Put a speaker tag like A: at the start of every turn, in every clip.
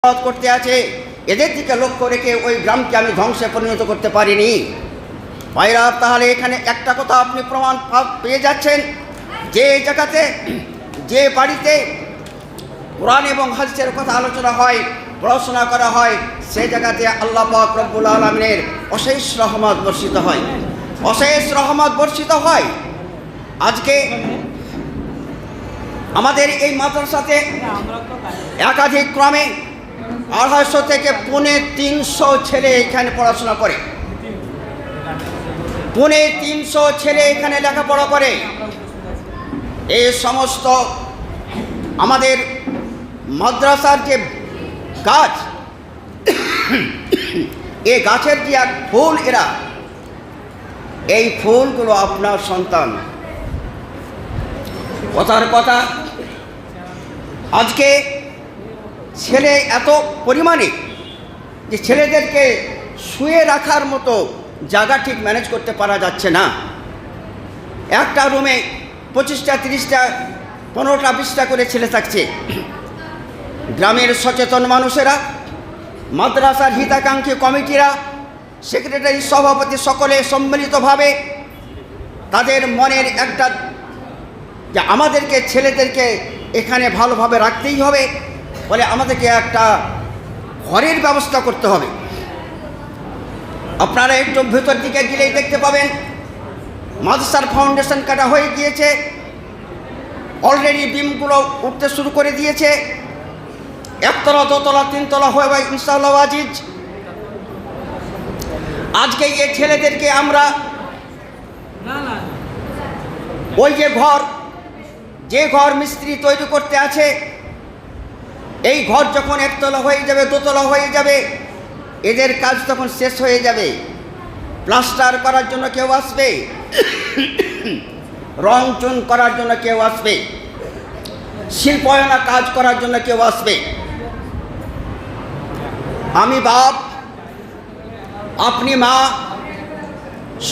A: করতে আছে, এদের দিকে লক্ষ্য রেখে ওই গ্রামকে আমি ধ্বংসে পরিণত করতে পারিনি। ভাইরা, তাহলে এখানে একটা কথা আপনি প্রমাণ পেয়ে যাচ্ছেন, যে জায়গাতে যে বাড়িতে কোরআন এবং হাদিসের কথা আলোচনা হয়, পড়াশোনা করা হয়, সেই জায়গাতে আল্লাহ পাক রব্বুল আলামিনের অশেষ রহমত বর্ষিত হয়, অশেষ রহমত বর্ষিত হয়। আজকে আমাদের এই মাদ্রাসাতে একাধিক ক্রমে 250 থেকে 350 ছেলে এখানে পড়াশোনা করে, 350 ছেলে এখানে লেখাপড়া করে। এই সমস্ত আমাদের মাদ্রাসার যে গাছ, এই গাছের যে এক ফুল, এরা এই ফুলগুলো আপনার সন্তান। কথার কথা, আজকে ছেলে এত পরিমাণে যে ছেলেদেরকে শুয়ে রাখার মতো জায়গা ঠিক ম্যানেজ করতে পারা যাচ্ছে না। একটা রুমে 25টা 30টা 15টা 20টা করে ছেলে থাকছে। গ্রামের সচেতন মানুষেরা, মাদ্রাসার হিতাকাঙ্ক্ষী কমিটিরা, সেক্রেটারি, সভাপতি সকলে সম্মিলিতভাবে তাদের মনের একটা যে আমাদেরকে ছেলেদেরকে এখানে ভালোভাবে রাখতেই হবে, বলে আমাদেরকে একটা ঘরের ব্যবস্থা করতে হবে। আপনারা একটু ভেতর দিকে গেলেই দেখতে পাবেন মাদ্রাসার ফাউন্ডেশন কাটা হয়ে গিয়েছে, অলরেডি বিমগুলো উঠতে শুরু করে দিয়েছে। 1তলা 2তলা 3তলা হয়ে যাবে ইনশাআল্লাহ আজিজ। আজকে এই ছেলেদেরকে আমরা ওই যে ঘর মিস্ত্রি তৈরি করতে আছে, এই ঘর যখন 1তলা হয়ে যাবে, 2তলা হয়ে যাবে, এদের কাজ তখন শেষ হয়ে যাবে। প্লাস্টার করার জন্য কেউ আসবে, রং চুন করার জন্য কেউ আসবে, শিল্পায়না কাজ করার জন্য কেউ আসবে। আমি বাপ, আপনি মা,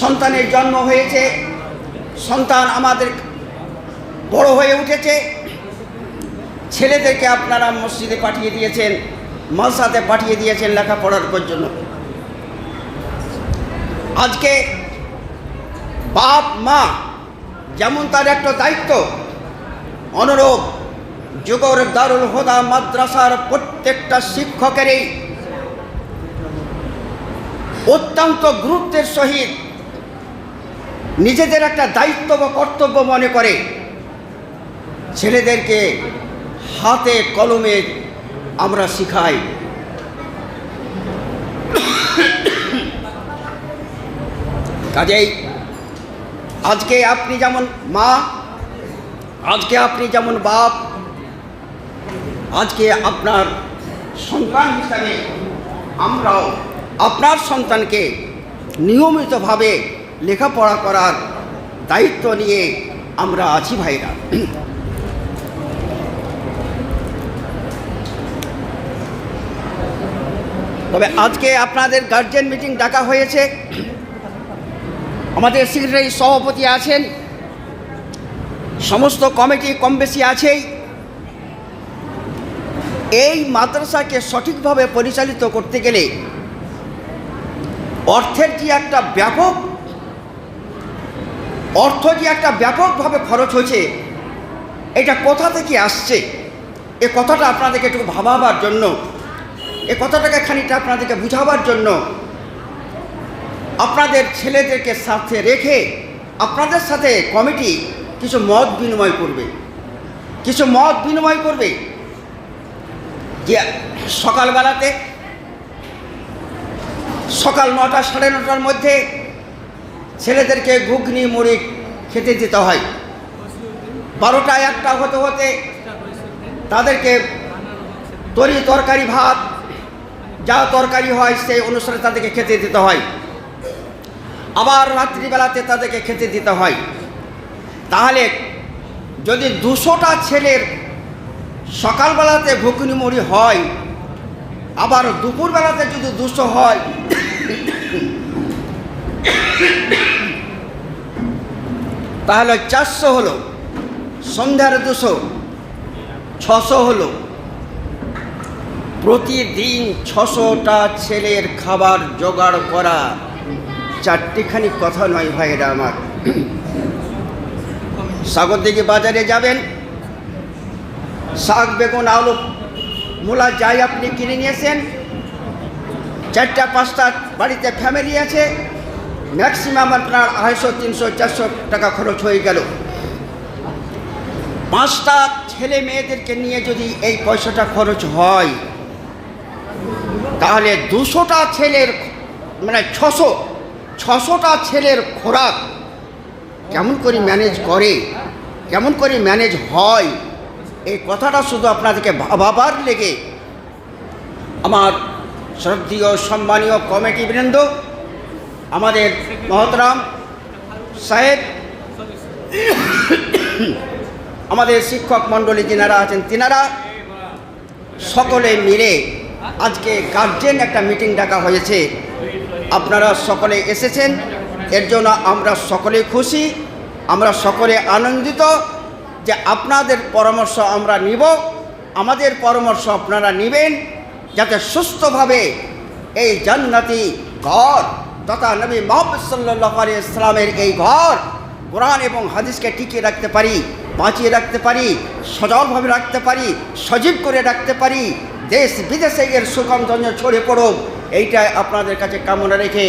A: সন্তানের জন্ম হয়েছে, সন্তান আমাদের বড় হয়ে উঠেছে, ছেলেদেরকে আপনারা মসজিদে পাঠিয়ে দিয়েছেন, মাদ্রাসাতে পাঠিয়ে দিয়েছেন লেখাপড়ার জন্য। আজকে বাপ মা যেমন তার একটা দায়িত্ব, অনুরূপ যুগর দারুল হুদা মাদ্রাসার প্রত্যেকটা শিক্ষকেরই অত্যন্ত গুরুত্বের সহিত নিজেদের একটা দায়িত্ব বা কর্তব্য মনে করে ছেলেদেরকে হাতে কলমে আমরা শিখাই। কাজেই আজকে আপনি যেমন মা, আজকে আপনি যেমন বাপ, আজকে আপনার সন্তান হিসাবে আমরাও আপনার সন্তানকে নিয়মিতভাবে লেখাপড়া করার দায়িত্ব নিয়ে আমরা আছি ভাইরা। তবে আজকে আপনাদের গার্জিয়ান মিটিং ডাকা হয়েছে, আমাদের সেক্রেটারি সভাপতি আছেন, সমস্ত কমিটি কম বেশি আছেই। এই মাদ্রাসাকে সঠিকভাবে পরিচালিত করতে গেলে অর্থের যে একটা ব্যাপকভাবে খরচ হয়েছে, এটা কোথা থেকে আসছে, এ কথাটা আপনাদেরকে একটু ভাবাবার জন্য, এ কথাটাকে খানিকটা আপনাদেরকে বুঝাবার জন্য আপনাদের ছেলেদেরকে সাথে রেখে আপনাদের সাথে কমিটি কিছু মত বিনিময় করবে যে সকালবেলাতে সকাল 9টা 9:30টার মধ্যে ছেলেদেরকে ঘুগনি মুড়ি খেতে দিতে হয়। 12টা 1টা হতে হতে তাদেরকে তরকারি ভাত যা তরকারি হয় সেই অনুসারে তাদেরকে খেতে দিতে হয়, আবার রাত্রিবেলাতে তাদেরকে খেতে দিতে হয়। তাহলে যদি 200টা ছেলের সকালবেলাতে ঘুগনি মুড়ি হয়, আবার দুপুরবেলাতে যদি 200 হয়, তাহলে 400 হলো, সন্ধ্যার 200, 600 হলো। প্রতিদিন 600টা ছেলের খাবার জোগাড় করা চারটিখানি কথা নয় ভাইরা আমার। সাগরদিঘি বাজারে যাবেন, শাক, বেগুন, আলু, মূলা যাই আপনি কিনে নিয়েছেন, 4টা 5টা বাড়িতে ফ্যামিলি আছে, ম্যাক্সিমাম আপনার 250, 300, 400 টাকা খরচ হয়ে গেল। 5টা ছেলে মেয়েদেরকে নিয়ে যদি এই পয়সাটা খরচ হয়, তাহলে 200টা ছেলের মানে 600টা ছেলের খোরাক কেমন করে ম্যানেজ করে, কেমন করে ম্যানেজ হয়, এই কথাটা শুধু আপনাদেরকে ভাবার লেগে আমার শ্রদ্ধেয় সম্মানীয় কমিটিবৃন্দ, আমাদের মহতরাম সাহেব, আমাদের শিক্ষক মণ্ডলী যিনারা আছেন তিনারা সকলে মিলে আজকে গার্জেন একটা মিটিং ডাকা হয়েছে। আপনারা সকলে এসেছেন, এর জন্য আমরা সকলে খুশি, আমরা সকলে আনন্দিত যে আপনাদের পরামর্শ আমরা নিব, আমাদের পরামর্শ আপনারা নেবেন, যাতে সুস্থভাবে এই জান্নাতি ঘর তথা নবী মুহাম্মদ সাল্লাল্লাহু আলাইহি ওয়াসাল্লামের এই ঘর কোরআন এবং হাদিসকে টিকিয়ে রাখতে পারি, বাঁচিয়ে রাখতে পারি, সজলভাবে রাখতে পারি, সজীব করে রাখতে পারি, দেশ বিদেশে এর সুগন্ধ ছড়িয়ে পড়ুক, এইটাই আপনাদের কাছে কামনা রেখে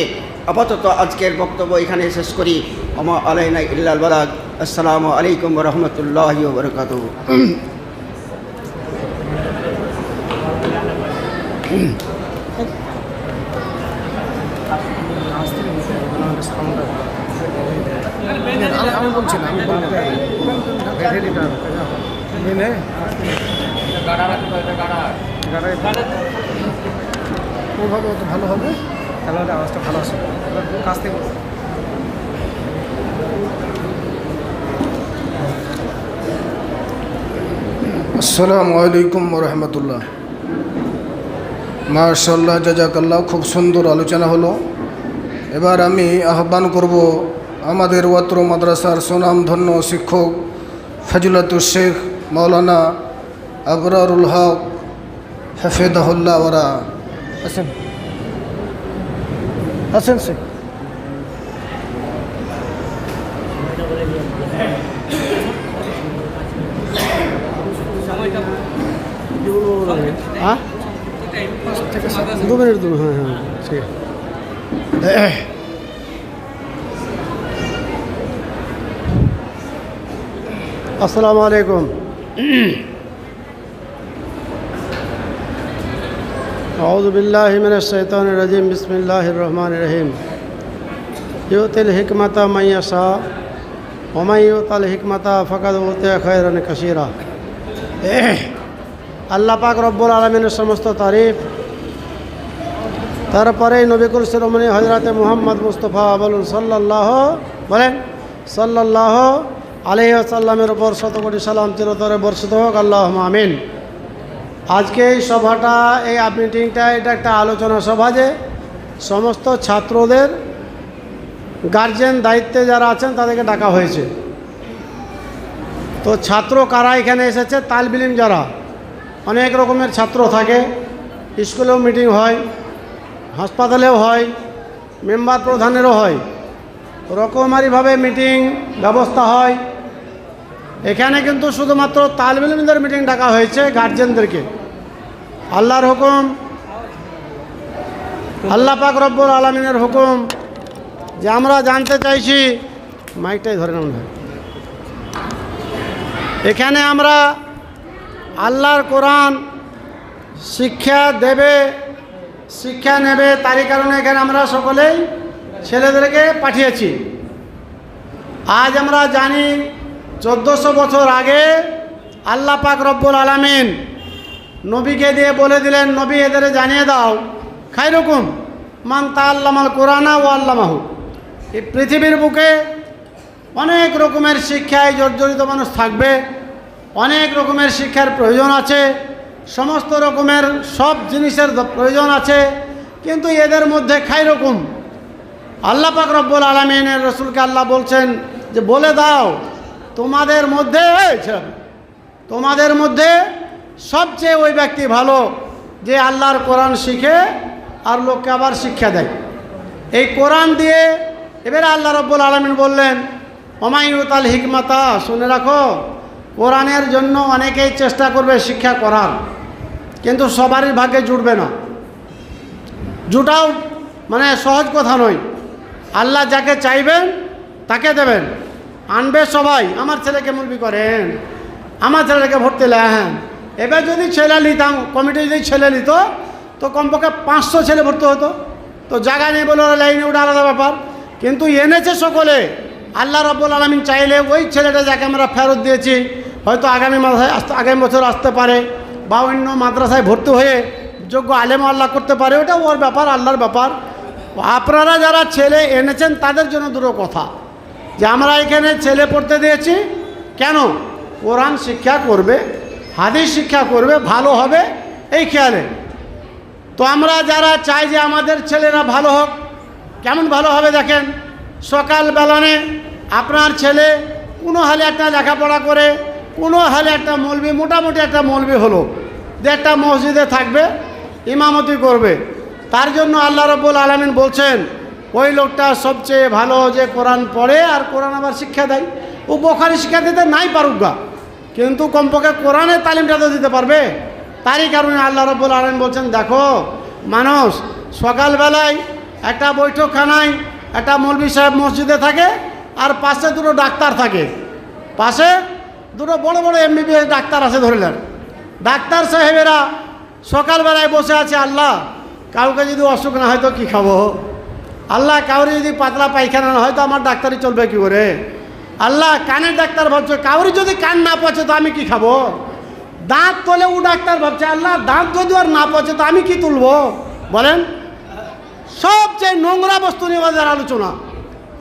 A: আপাতত আজকের বক্তব্য এখানে শেষ করি। ওমা আলাইনা ইল্লাল বালাগ। আসসালামু আলাইকুম ওয়া রাহমাতুল্লাহি ওয়া বারাকাতুহু।
B: আমি বলছি না, আমি ওইভাবে অত ভালো হবে, তাহলে আওয়াজটা ভালো আসবে কাছ থেকে। আসসালামু আলাইকুম ওয়া রাহমাতুল্লাহ। মাশাআল্লাহ, জাযাকাল্লাহ, খুব সুন্দর আলোচনা হলো। এবার আমি আহ্বান করব আমাদের ওয়াত্র মাদ্রাসার সুনামধন্য শিক্ষক ফজিলাতুল শেখ মাওলানা আবরারুল হক হাফিজাহুল্লাহ ওয়ারা। আসেন আসেন শেখ। হ্যাঁ 2 মিনিট দেবো। হ্যাঁ হ্যাঁ ঠিক আছে। আসসালামু আলাইকুম। আউযু বিল্লাহি মিনাশ শাইতানির রাজিম। বিসমিল্লাহির রহমানির রহিম। ইউতিল হিকমাতা মান ইয়াশা ওয়া মান ইউতাল হিকমাতা ফাকাদ উতিয়া খায়রান কাসীরা। আল্লাহ পাক রব্বুল আলামিনের সমস্ত তারিফ, তারপরেই নবী কুল শিরোমণি হযরতে মুহাম্মদ মুস্তাফা বলুন সাল্লাল্লাহু আলাইহি ওয়াসাল্লামের উপর শত কোটি সালাম চিরতরে বর্ষিত হোক, আল্লাহুম্মা আমিন। আজকে এই সভাটা, এই মিটিংটা, এটা একটা আলোচনা সভা যে সমস্ত ছাত্রদের গার্জেন দায়িত্বে যারা আছেন তাদেরকে ডাকা হয়েছে। তো ছাত্র কারা এখানে এসেছে? তালিব ইলম যারা, অনেক রকমের ছাত্র থাকে, স্কুলেও মিটিং হয়, হাসপাতালেও হয়, মেম্বার প্রধানেরও হয়, রকমারিভাবে মিটিং ব্যবস্থা হয়। এখানে কিন্তু শুধুমাত্র তালিব ইলমদের মিটিং ডাকা হয়েছে, গার্জেনদেরকে। আল্লাহর হুকুম, আল্লাহ পাক রব্বুল আলামিনের হুকুম যে আমরা জানতে চাইছি, মাইকটাই ধরে নাম হয়, এখানে আমরা আল্লাহর কোরআন শিক্ষা দেবে, শিক্ষা নেবে, তারই কারণে এখানে আমরা সকলেই ছেলেদেরকে পাঠিয়েছি। আজ আমরা জানি 1400 বছর আগে আল্লাহ পাক রব্বুল আলামিন নবীকে দিয়ে বলে দিলেন, নবী এদের জানিয়ে দাও, খায়রুকুম মান তাআল্লামাল কোরআনা ওয়া আল্লামাহু। এই পৃথিবীর বুকে অনেক রকমের শিক্ষায় জর্জরিত মানুষ থাকবে, অনেক রকমের শিক্ষার প্রয়োজন আছে, সমস্ত রকমের সব জিনিসের প্রয়োজন আছে, কিন্তু এদের মধ্যে খায়রুকুম, আল্লাহ পাক রব্বুল আলামিনের রাসূলকে আল্লাহ বলছেন যে বলে দাও তোমাদের মধ্যে সবচেয়ে ওই ব্যক্তি ভালো যে আল্লাহর কোরআন শিখে আর লোককে আবার শিক্ষা দেয়। এই কোরআন দিয়ে এবারে আল্লাহ রাব্বুল আলামিন বললেন ওমাইউতাল হিকমাতা, শুনে রাখো, কোরআনের জন্য অনেকেই চেষ্টা করবে শিক্ষা করার, কিন্তু সবারই ভাগ্যে জুটবে না। জুটাও মানে সহজ কথা নয়। আল্লাহ যাকে চাইবেন তাকে দেবেন। আনবে সবাই, আমার ছেলেকে মুলবি করেন, আমার ছেলেকে ভর্তি নেন। এবার যদি ছেলে নিতাম, কমিটি যদি ছেলে নিত, তো কমপক্ষে 500 ছেলে ভর্তি হতো। তো জায়গা নেই বলে ওরা লাইনে ওটা আলাদা ব্যাপার, কিন্তু এনেছে সকলে। আল্লাহ রাব্বুল আলামিন চাইলে ওই ছেলেটা যাকে আমরা ফেরত দিয়েছি হয়তো আগামী বছর আসতে পারে, বা অন্য মাদ্রাসায় ভর্তি হয়ে যোগ্য আলেম আল্লাহ করতে পারে, ওটা ওর ব্যাপার, আল্লাহর ব্যাপার। আপনারা যারা ছেলে এনেছেন তাদের জন্য দুটো কথা, যে আমরা এখানে ছেলে পড়তে দিয়েছি কেন? কোরআন শিক্ষা করবে, হাদিস শিক্ষা করবে, ভালো হবে এই খেয়ালে। তো আমরা যারা চাই যে আমাদের ছেলেরা ভালো হোক, কেমন ভালো হবে দেখেন, সকালবেলানে আপনার ছেলে কোনো হালে একটা লেখাপড়া করে, কোনো হালে একটা মৌলবি, মোটামুটি একটা মৌলবি হলো, যে একটা মসজিদে থাকবে, ইমামতি করবে। তার জন্য আল্লাহ রাব্বুল আলামিন বলছেন ওই লোকটা সবচেয়ে ভালো যে কোরআন পড়ে আর কোরআন আবার শিক্ষা দেয়। ও বুখারী শিক্ষা দিতে নাই পারুক গা, কিন্তু কমপক্ষে কোরআনের তালিমটা তো দিতে পারবে। তারই কারণে আল্লাহ রাব্বুল আলামিন বলছেন, দেখো মানুষ সকালবেলায় একটা বৈঠকখানায় একটা মৌলবি সাহেব মসজিদে থাকে, আর পাশে দুটো ডাক্তার থাকে, পাশে দুটো বড় বড় MBBS ডাক্তার আছে ধরলেন। ডাক্তার সাহেবেরা সকালবেলায় বসে আছে, আল্লাহ কাউকে যদি অসুখ না হয় তো কী খাবো, আল্লাহ কাউরি যদি পাতলা পায়খানা না হয় তো আমার ডাক্তারি চলবে কী করে, আল্লাহ কানের ডাক্তার ভাবছে কাউরি যদি কান না পচে তো আমি কি খাবো, দাঁত তোলে ও ডাক্তার ভাবছে আল্লাহ দাঁত যদি আর না পচে তো আমি কি তুলবো। বলেন, সবচেয়ে নোংরা বস্তু নিয়ে আমাদের আলোচনা।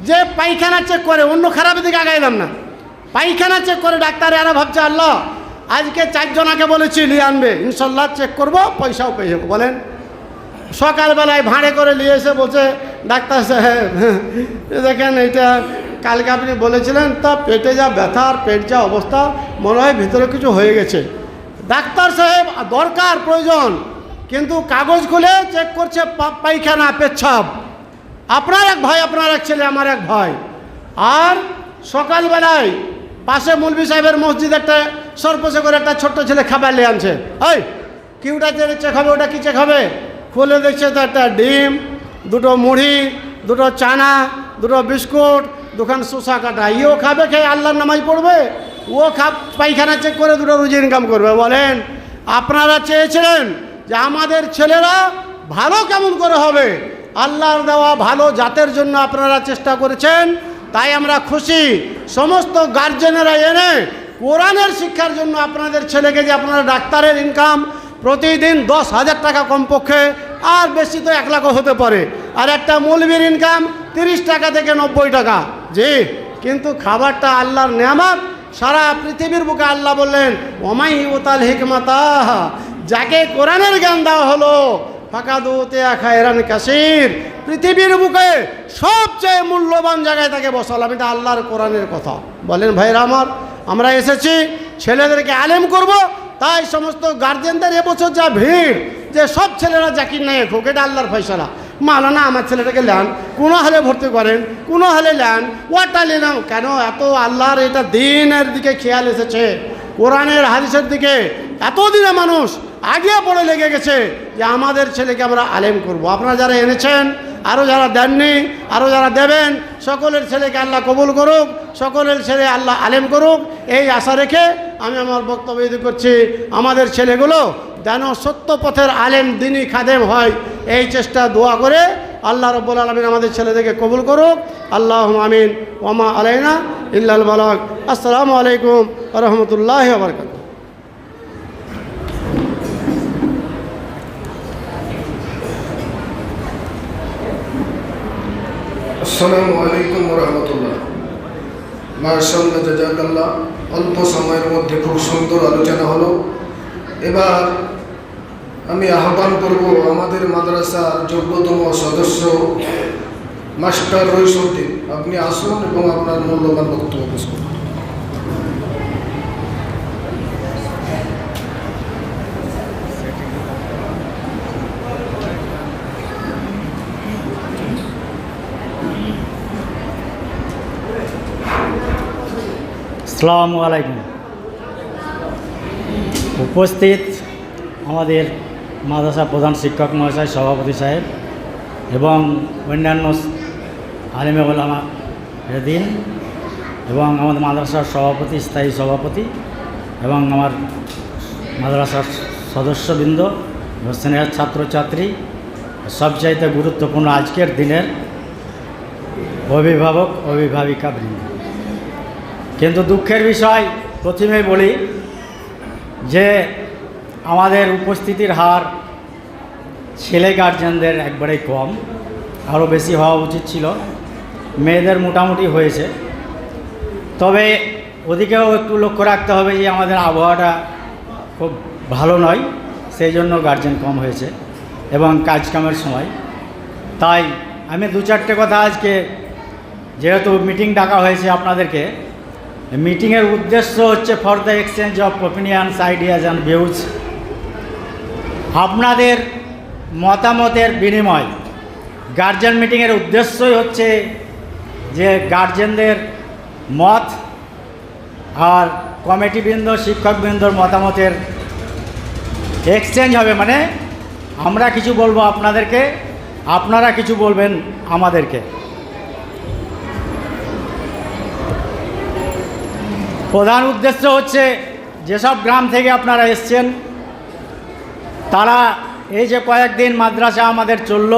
B: যে পায়খানা চেক করে, অন্য খারাপের দিকে আগাইলাম না, পায়খানা চেক করে ডাক্তার, এরা ভাবছে আল্লাহ আজকে 4 জনাকে বলেছি নিয়ে আনবে, ইনশাল্লাহ চেক করবো, পয়সাও পেয়ে যাবো। বলেন, সকালবেলায় ভাড়ে করে নিয়ে এসে বলছে ডাক্তার সাহেব দেখেন এইটা কালকে আপনি বলেছিলেন, তা পেটে যা ব্যথা আর পেট যা অবস্থা, মনে হয় ভিতরে কিছু হয়ে গেছে। ডাক্তার সাহেব দরকার প্রয়োজন, কিন্তু কাগজ খুলে চেক করছে পায়খানা পেচ্ছাপ। আপনার এক ভাই, আপনার এক ছেলে, আমার এক ভাই। আর সকালবেলায় পাশে মৌলবি সাহেবের মসজিদ একটা সরপোষে করে একটা ছোট্ট ছেলে খাবার নিয়ে আনছে, ওই কি ওটা চেক হবে, ওটা কি চেক হবে? খুলে দেখছে তো একটা ডিম, দুটো মুড়ি, দুটো চানা, দুটো বিস্কুট, দুখান শসা কাটা, ইও খাবে, খেয়ে আল্লাহর নামাজ পড়বে, ও পায়খানা চেক করে দুটো রুজি ইনকাম করবে। বলেন, আপনারা চেয়েছিলেন যে আমাদের ছেলেরা ভালো কেমন করে হবে, আল্লাহর দেওয়া ভালো জাতের জন্য আপনারা চেষ্টা করেছেন, তাই আমরা খুশি। সমস্ত গার্জেনেরা এনে কোরআনের শিক্ষার জন্য আপনাদের ছেলেকে, যে আপনারা ডাক্তারের ইনকাম প্রতিদিন 10,000 টাকা কমপক্ষে, আর বেশি তো 1 লাখও হতে পারে, আর একটা মৌলবীর ইনকাম 30 টাকা থেকে 90 টাকা, জি, কিন্তু খাবারটা আল্লাহর নেয়ামত। সারা পৃথিবীর বুকে আল্লাহ বললেন ওমাইউতাল হিকমাতা, যাকে কোরআনের জ্ঞান দেওয়া হলো ফাকাদুতে খায়রান কাসীর, পৃথিবীর বুকে সবচেয়ে মূল্যবান জায়গায় তাকে বসালাম। এটা আল্লাহর কোরআনের কথা। বলেন ভাইরা আমার, আমরা এসেছি ছেলেদেরকে আলেম করব, তাই সমস্ত গার্জেনদের এবছর যা ভিড়, যে সব ছেলেরা জাকির নায়েক হোক, এটা আল্লাহর ফয়সালা। মালানা আমার ছেলেটাকে নেন, কোনো হালে ভর্তি করেন, কোনো হালে নেন, ওয়াটা নিলাম কেন? এত আল্লাহর এটা দিনের দিকে খেয়াল এসেছে, কোরআনের হাদিসের দিকে এতদিনে মানুষ আগে পড়ে লেগে গেছে যে আমাদের ছেলেকে আমরা আলেম করব। আপনারা যারা এনেছেন, আরও যারা দেননি, আরও যারা দেবেন, সকলের ছেলেকে আল্লাহ কবুল করুক, সকলের ছেলে আল্লাহ আলেম করুক, এই আশা রেখে আমি আমার বক্তব্য করছি। আমাদের ছেলেগুলো যেন সত্য পথের আলেম, দিনী খাদেম হয়, এই চেষ্টা দোয়া করে আল্লাহ রাব্বুল আলামিন আমাদের ছেলেদেরকে কবুল করুক। আল্লাহুম্মা আমিন। ওমা আলাইনা ইল্লাল বালাগ। আসসালামু আলাইকুম ওয়া রাহমাতুল্লাহি ওয়া বারাকাতুহু।
C: আসসালামু আলাইকুম ওয়া রাহমাতুল্লাহ। মাশাআল্লাহ, জাযাকাল্লাহ। অল্প সময়ের মধ্যে খুব সুন্দর আলোচনা হলো। এবার আমি আহ্বান করব আমাদের মাদ্রাসার যোগ্যতম সদস্য মাস্টার রইসুদ্দিন, আপনি আসুন এবং আপনার মূল্যবান বক্তব্য পেশ করুন।
D: আসসালামু আলাইকুম। উপস্থিত আমাদের মাদ্রাসা প্রধান শিক্ষক মহাশয়, সভাপতি সাহেব এবং অন্যান্য আলেমে ওলামা দিন এবং আমাদের মাদ্রাসার সভাপতি, স্থায়ী সভাপতি এবং আমার মাদ্রাসার সদস্যবৃন্দ, স্নেহের ছাত্রছাত্রী, সবচাইতে গুরুত্বপূর্ণ আজকের দিনের অভিভাবক অভিভাবিকা বৃন্দ। কিন্তু দুঃখের বিষয় প্রথমেই বলি যে আমাদের উপস্থিতির হার ছেলে গার্জেনদের একবারেই কম, আরও বেশি হওয়া উচিত ছিল। মেয়েদের মোটামুটি হয়েছে, তবে ওদিকেও একটু লক্ষ্য রাখতে হবে যে আমাদের আবহাওয়াটা খুব ভালো নয়, সেই জন্য গার্জেন কম হয়েছে এবং কাজকামের সময়। তাই আমি দু চারটে কথা আজকে, যেহেতু মিটিং ডাকা হয়েছে আপনাদেরকে, মিটিংয়ের উদ্দেশ্য হচ্ছে for the exchange of opinions, ideas and views, আপনাদের মতামতের বিনিময়। গার্জেন মিটিংয়ের উদ্দেশ্যই হচ্ছে যে গার্জেনদের মত আর কমিটিবৃন্দ, শিক্ষকবৃন্দর মতামতের এক্সচেঞ্জ হবে, মানে আমরা কিছু বলবো আপনাদেরকে, আপনারা কিছু বলবেন আমাদেরকে। প্রধান উদ্দেশ্য হচ্ছে যেসব গ্রাম থেকে আপনারা এসছেন, তারা এই যে কয়েকদিন মাদ্রাসা আমাদের চলল,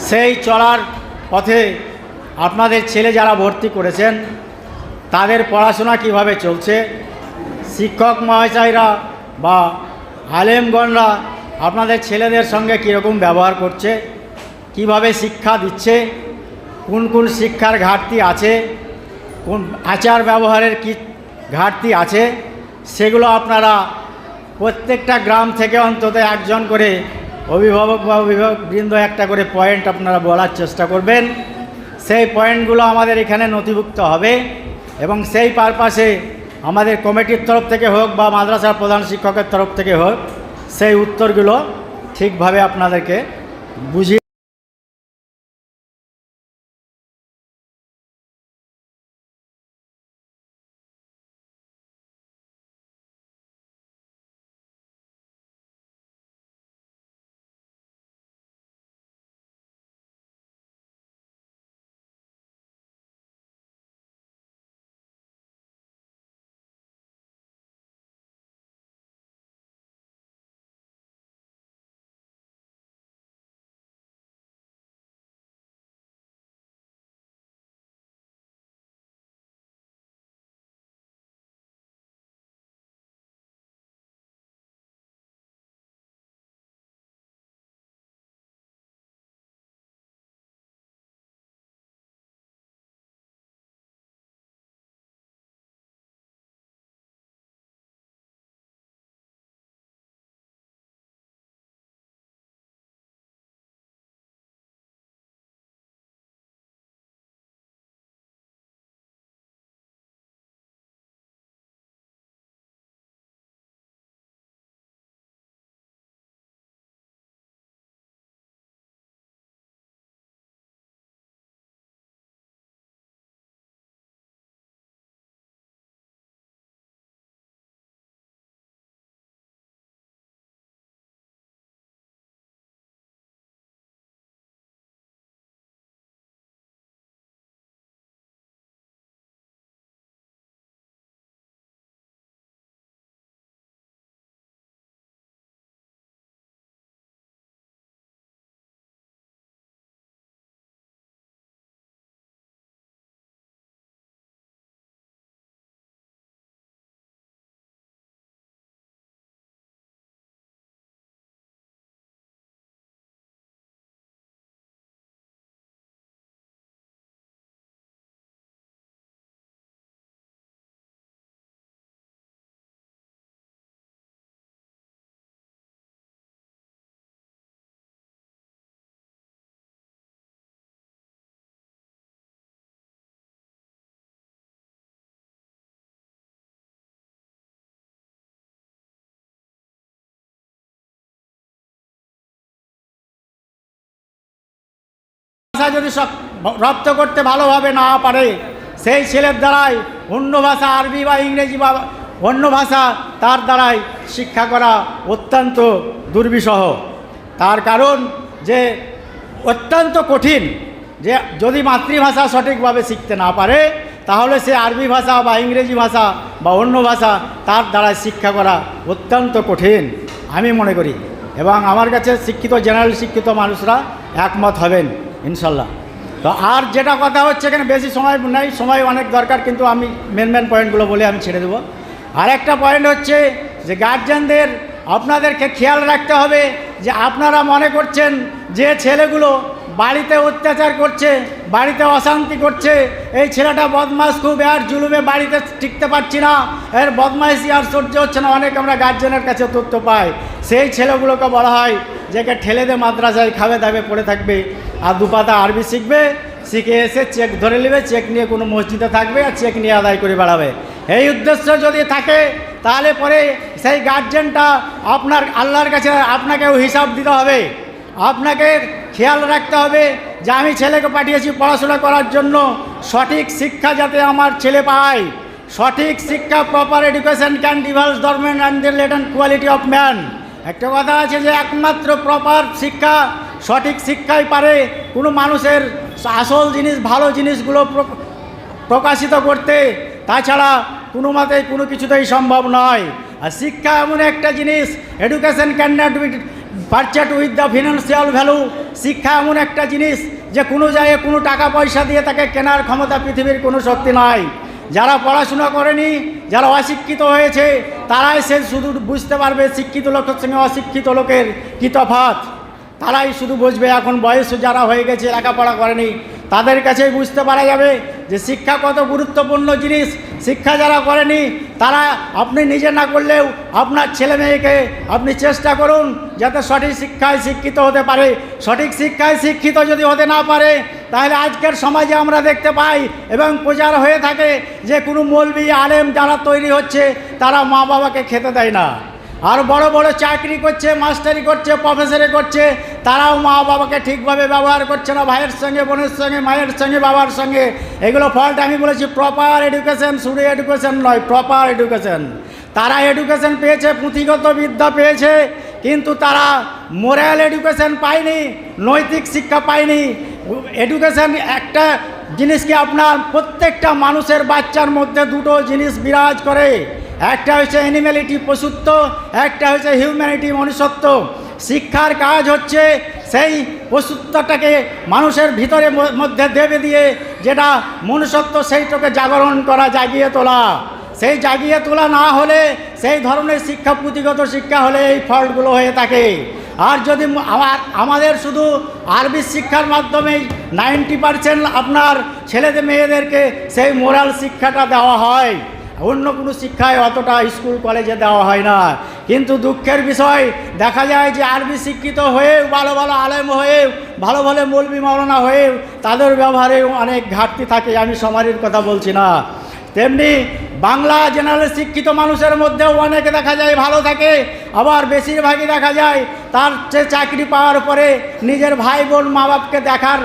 D: সেই চলার পথে আপনাদের ছেলে যারা ভর্তি করেছেন তাদের পড়াশোনা কিভাবে চলছে, শিক্ষক মহাশয়রা বা আলেমগণরা আপনাদের ছেলেদের সঙ্গে কীরকম ব্যবহার করছে, কিভাবে শিক্ষা দিচ্ছে, কোন কোন শিক্ষার ঘাটতি আছে, কোন আচার ব্যবহারের কি ঘাটতি আছে, সেগুলো আপনারা প্রত্যেকটা গ্রাম থেকে অন্তত একজন করে অভিভাবক বা অভিভাবকবৃন্দ একটা করে পয়েন্ট আপনারা বলার চেষ্টা করবেন। সেই পয়েন্টগুলো আমাদের এখানে নথিভুক্ত হবে এবং সেই পারপাসে আমাদের কমিটির তরফ থেকে হোক বা মাদ্রাসার প্রধান শিক্ষকের তরফ থেকে হোক, সেই উত্তরগুলো ঠিকভাবে আপনাদেরকে বুঝিয়ে যদি রপ্ত করতে ভালোভাবে না পারে, সেই ছেলের দ্বারাই অন্য ভাষা আরবি বা ইংরেজি বা অন্য ভাষা তার দ্বারাই শিক্ষা করা অত্যন্ত দুর্বিষহ। তার কারণ যে অত্যন্ত কঠিন, যে যদি মাতৃভাষা সঠিকভাবে শিখতে না পারে তাহলে সে আরবি ভাষা বা ইংরেজি ভাষা বা অন্য ভাষা তার দ্বারা শিক্ষা করা অত্যন্ত কঠিন আমি মনে করি। এবং আমার কাছে শিক্ষিত জেনারেল শিক্ষিত মানুষরা একমত হবেন ইনশাল্লাহ। তো আর যেটা কথা হচ্ছে, এখানে বেশি সময় নেই, সময় অনেক দরকার, কিন্তু আমি মেন পয়েন্টগুলো বলে আমি ছেড়ে দেবো। আর একটা পয়েন্ট হচ্ছে যে গার্জিয়ানদের আপনাদেরকে খেয়াল রাখতে হবে যে আপনারা মনে করছেন যে ছেলেগুলো বাড়িতে অত্যাচার করছে, বাড়িতে অশান্তি করছে, এই ছেলেটা বদমাশ খুব, আর জুলুমে বাড়িতে টিকতে পারছি না, এর বদমাইশি আর সহ্য হচ্ছে না, অনেক আমরা গার্জেনের কাছে তথ্য পাই। সেই ছেলেগুলোকে বলা হয় যে ঠেলে দে মাদ্রাসায়, খাবে দাবে পড়ে থাকবে, আর দুপাতা আরবি শিখবে, শিখে এসে চেক ধরে নেবে, চেক নিয়ে কোনো মসজিদে থাকবে আর চেক নিয়ে আদায় করে বেড়াবে। এই উদ্দেশ্য যদি থাকে তাহলে পরে সেই গার্জেনটা আপনার আল্লাহর কাছে আপনাকেও হিসাব দিতে হবে। আপনাকে খেয়াল রাখতে হবে যে আমি ছেলেকে পাঠিয়েছি পড়াশোনা করার জন্য, সঠিক শিক্ষা যাতে আমার ছেলে পায়। সঠিক শিক্ষা, proper education can develops government and the latent quality of man. একটা কথা আছে যে একমাত্র প্রপার শিক্ষা, সঠিক শিক্ষাই পারে কোনো মানুষের আসল জিনিস, ভালো জিনিসগুলো প্রকাশিত করতে। তাছাড়া কোনো মতেই কোনো কিছুতেই সম্ভব নয়। আর শিক্ষা এমন একটা জিনিস, education can not be purchased with the financial value. শিক্ষা এমন একটা জিনিস যে কোনো জায়গায় কোনো টাকা পয়সা দিয়ে তাকে কেনার ক্ষমতা পৃথিবীর কোনো শক্তি নাই। যারা পড়াশোনা করেনি, যারা অশিক্ষিত হয়েছে, তারাই সে শুধু বুঝতে পারবে শিক্ষিত লোকের সঙ্গে অশিক্ষিত লোকের কী তফাৎ। তারাই শুধু বুঝবে। এখন বয়স যারা হয়ে গেছে, লেখাপড়া করেনি, তাদের কাছেই বুঝতে পারা যাবে যে শিক্ষা কত গুরুত্বপূর্ণ জিনিস। শিক্ষা যারা করেনি তারা, আপনি নিজে না করলেও আপনার ছেলে মেয়েকে আপনি চেষ্টা করুন যাতে সঠিক শিক্ষায় শিক্ষিত হতে পারে। সঠিক শিক্ষায় শিক্ষিত যদি হতে না পারে তাহলে আজকের সমাজে আমরা দেখতে পাই এবং প্রচার হয়ে থাকে যে কোনো মৌলবি আলেম যারা তৈরি হচ্ছে তারা মা বাবাকে খেতে দেয় না, আর বড় বড় চাকরি করছে, মাস্টারি করছে, প্রফেসরি করছে, তারাও মা বাবাকে ঠিকভাবে ব্যবহার করছে না, ভাইয়ের সঙ্গে, বোনের সঙ্গে, মায়ের সঙ্গে, বাবার সঙ্গে। এগুলো ফল্ট। আমি বলেছি প্রপার এডুকেশন, শুধু এডুকেশন নয়, প্রপার এডুকেশন। তারা এডুকেশন পেয়েছে, পুঁথিগত বিদ্যা পেয়েছে, কিন্তু তারা মোরাল এডুকেশন পায়নি, নৈতিক শিক্ষা পায়নি। এডুকেশন একটা জিনিসকে আপনার প্রত্যেকটা মানুষের বাচ্চার মধ্যে দুটো জিনিস বিরাজ করে। একটা হচ্ছে অ্যানিম্যালিটি, পশুত্ব, একটা হচ্ছে হিউম্যানিটি, মনুষ্যত্ব। শিক্ষার কাজ হচ্ছে সেই পশুত্বটাকে মানুষের ভিতরে মধ্যে দেবে দিয়ে যেটা মনুষ্যত্ব, সেইটাকে জাগরণ করা, জাগিয়ে তোলা। সেই জাগিয়ে তোলা না হলে, সেই ধরনের শিক্ষা, পুঁথিগত শিক্ষা হলে এই ফল্টগুলো হয়ে থাকে। আর যদি আমাদের শুধু আরবি শিক্ষার মাধ্যমেই 90% আপনার ছেলেদের মেয়েদেরকে সেই মোরাল শিক্ষাটা দেওয়া হয়, অন্য কোনো শিক্ষায় অতটা স্কুল কলেজে দেওয়া হয় না। কিন্তু দুঃখের বিষয় দেখা যায় যে আরবি শিক্ষিত হয়েও, ভালো ভালো আলেম হয়েও, ভালো ভালো মৌলবি মাওলানা হয়েও তাদের ব্যবহারেও অনেক ঘাটতি থাকে। আমি সমাজের কথা বলছি না। তেমনি বাংলা জেনারেল শিক্ষিত মানুষের মধ্যেও অনেকে দেখা যায় ভালো থাকে, আবার বেশিরভাগই দেখা যায় তার চাকরি পাওয়ার পরে নিজের ভাই বোন মা বাপকে দেখার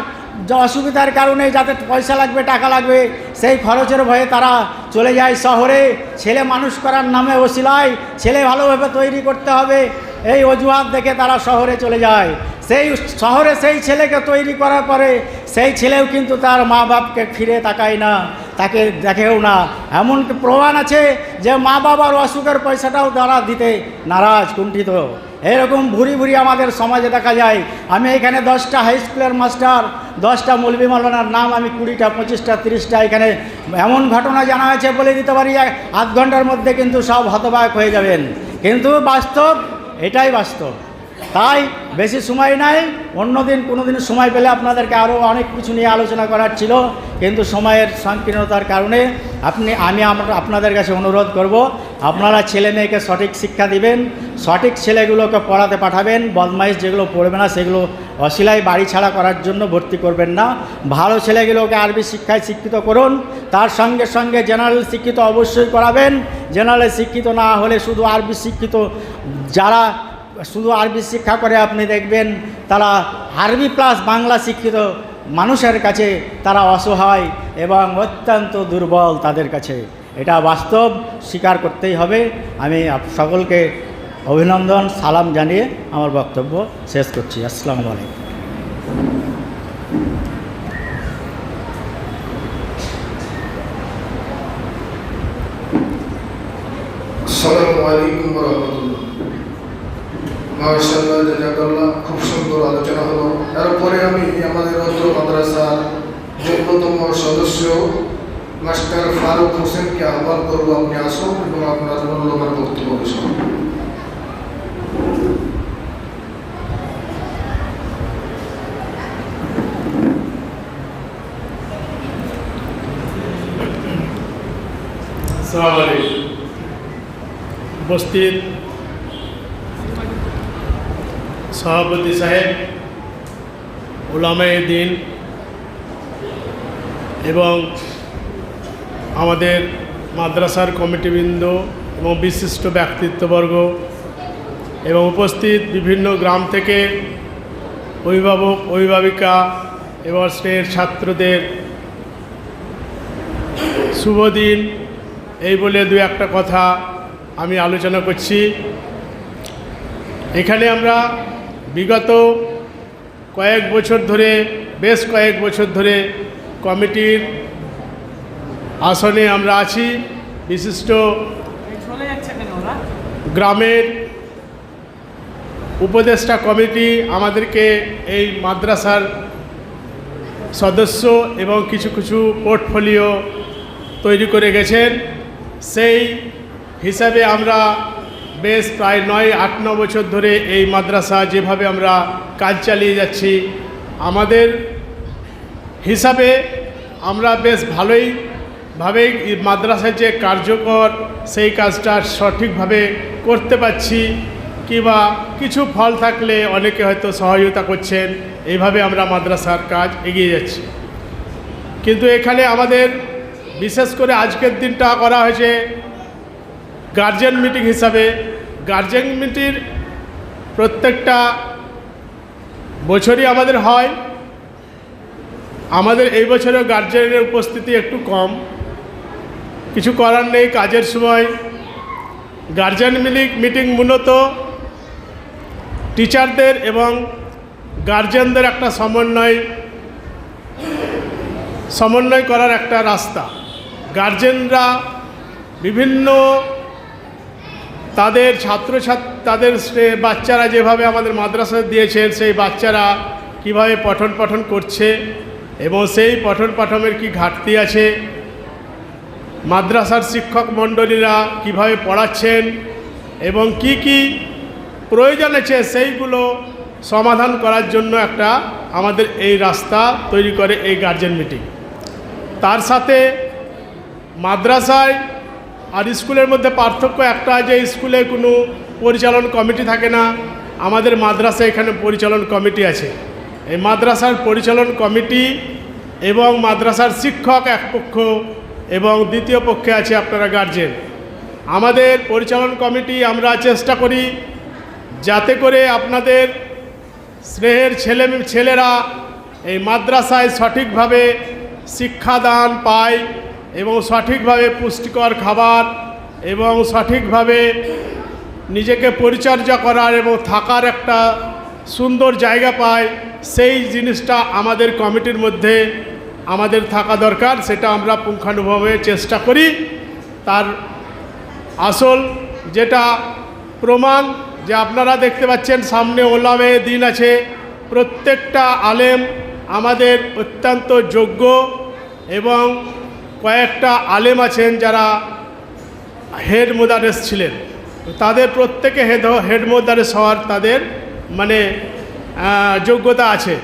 D: অসুবিধার কারণে, যাতে পয়সা লাগবে, টাকা লাগবে, সেই খরচের ভয়ে তারা চলে যায় শহরে। ছেলে মানুষ করার নামে ওসিলায়, ছেলে ভালোভাবে তৈরি করতে হবে, এই অজুহাত দেখে তারা শহরে চলে যায়। সেই শহরে সেই ছেলেকে তৈরি করার পরে সেই ছেলেও কিন্তু তার মা বাপকে ফিরে তাকায় না, তাকে দেখেও না। এমন প্রমাণ আছে যে মা বাবার অসুখের পয়সাটাও তারা দিতে নারাজ, কুণ্ঠিত। এরকম ভুরি ভুরি আমাদের সমাজে দেখা যায়। আমি এখানে 10টা হাই স্কুলের মাস্টার, 10টা মৌলবি মাওলানার নাম আমি 20টা, 25টা, 30টা এখানে এমন ঘটনা জানা আছে, বলে দিতে পারি আধ ঘন্টার মধ্যে, কিন্তু সব হতবাক হয়ে যাবেন। কিন্তু বাস্তব, এটাই বাস্তব। তাই বেশি সময় নাই, অন্যদিন কোনো দিন সময় পেলে আপনাদেরকে আরও অনেক কিছু নিয়ে আলোচনা করার ছিল, কিন্তু সময়ের সংকীর্ণতার কারণে আমি আপনাদের কাছে অনুরোধ করব, আপনারা ছেলে মেয়েকে সঠিক শিক্ষা দিবেন, সঠিক ছেলেগুলোকে পড়াতে পাঠাবেন। বদমাইশ যেগুলো পড়বে না সেগুলো অশিলায় বাড়ি ছাড়া করার জন্য ভর্তি করবেন না। ভালো ছেলেগুলোকে আরবি শিক্ষায় শিক্ষিত করুন, তার সঙ্গে সঙ্গে জেনারেল শিক্ষিত অবশ্যই করাবেন। জেনারেল শিক্ষিত না হলে শুধু আরবি শিক্ষিত, যারা শুধু আরবি শিক্ষা করে আপনি দেখবেন তারা আরবি প্লাস বাংলা শিক্ষিত মানুষের কাছে তারা অসহায়, এবং অত্যন্ত দুর্বল তাদের কাছে। এটা বাস্তব স্বীকার করতেই হবে। আমি সকলকে অভিনন্দন সালাম জানিয়ে আমার বক্তব্য শেষ করছি। আসসালামু আলাইকুম।
C: আসসালামু আলাইকুম ওয়া রাহমাতুল্লাহ। মাশাআল্লাহ, জাযাকাল্লাহ, খুব সুন্দর আলোচনা হলো। এরপরে আমি আমাদের অত্র মাদ্রাসার অন্যতম সদস্য মাস্টার ফারুক হোসেনকে আহ্বান করবো, আপনি আসুন এবং আপনার মূল্যবান বক্তব্য শুনুন।
E: আসসালামু আলাইকুম। উপস্থিত সভাপতি সাহেব, উলামায়ে দ্বীন এবং আমাদের মাদ্রাসার কমিটিবৃন্দ এবং বিশিষ্ট ব্যক্তিত্ববর্গ এবং উপস্থিত বিভিন্ন গ্রাম থেকে অভিভাবক, অভিভাবিকা এবং স্নেহের ছাত্রদের শুভ দিন। এই বলে দু একটা কথা আমি আলোচনা করছি। এখানে আমরা বিগত কয়েক বছর ধরে, বেশ কয়েক বছর ধরে কমিটির আসনে আমরা আছি। বিশিষ্ট গ্রামের উপদেষ্টা কমিটি আমাদেরকে এই মাদ্রাসার সদস্য এবং কিছু কিছু পোর্টফোলিও তৈরি করে গেছেন। সেই হিসাবে আমরা বেশ প্রায় 9-8-9 বছর ধরে এই মাদ্রাসা যেভাবে আমরা কাজ চালিয়ে যাচ্ছি, আমাদের হিসাবে আমরা বেশ ভালোইভাবেই মাদ্রাসার যে কার্যকর সেই কাজটা সঠিকভাবে করতে পারছি, কিংবা কিছু ফল থাকলে অনেকে হয়তো সহযোগিতা করছেন। এইভাবে আমরা মাদ্রাসার কাজ এগিয়ে যাচ্ছি। কিন্তু এখানে আমাদের বিশেষ করে আজকের দিনটা করা হয়েছে গার্জেন মিটিং হিসাবে। গার্জেন মিটিং প্রত্যেকটা বছরই আমাদের হয়। আমাদের এই বছরেও গার্জেনের উপস্থিতি একটু কম, কিছু করার নেই। কাজের সময় গার্জেন মিটিং মূলত টিচারদের এবং গার্জেনদের একটা সমন্বয় করার একটা রাস্তা। গার্জেনরা বিভিন্ন তাদের তাদের বাচ্চারা যেভাবে আমাদের মাদ্রাসা দিয়েছেন, সেই বাচ্চারা কিভাবে পঠন পাঠন করছে এবং সেই পঠন পাঠনের কি ঘাটতি আছে, মাদ্রাসার শিক্ষক মণ্ডলীরা কিভাবে পড়াচ্ছেন এবং কি কি প্রয়োজন আছে সেইগুলো সমাধান করার জন্য একটা আমাদের এই রাস্তা তৈরি করে এই গার্জেন মিটিং। তার সাথে মাদ্রাসায় আর স্কুলের মধ্যে পার্থক্য একটা, যে স্কুলে কোনো পরিচালন কমিটি থাকে না, আমাদের মাদ্রাসায় এখানে পরিচালন কমিটি আছে। এই মাদ্রাসার পরিচালন কমিটি এবং মাদ্রাসার শিক্ষক এক পক্ষ এবং দ্বিতীয় পক্ষে আছে আপনারা গার্জেন। আমাদের পরিচালন কমিটি আমরা চেষ্টা করি যাতে করে আপনাদের স্নেহের ছেলেরা এই মাদ্রাসায় সঠিকভাবে শিক্ষাদান পায় এবং সঠিকভাবে পুষ্টিকর খাবার এবং সঠিকভাবে নিজেকে পরিচর্যা করার এবং থাকার একটা সুন্দর জায়গা পায়। সেই জিনিসটা আমাদের কমিটির মধ্যে আমাদের থাকা দরকার, সেটা আমরা পুঙ্খানুপুঙ্খভাবে চেষ্টা করি। তার আসল যেটা প্রমাণ যে আপনারা দেখতে পাচ্ছেন সামনে উলামায়ে দ্বীন আছে। প্রত্যেকটা আলেম আমাদের অত্যন্ত যোগ্য এবং কয়েকটা আলেম আছেন যারা হেড মোদারেস ছিলেন। তাদের প্রত্যেকে হেড মোদারেস হওয়ার তাদের যোগ্যতা আছে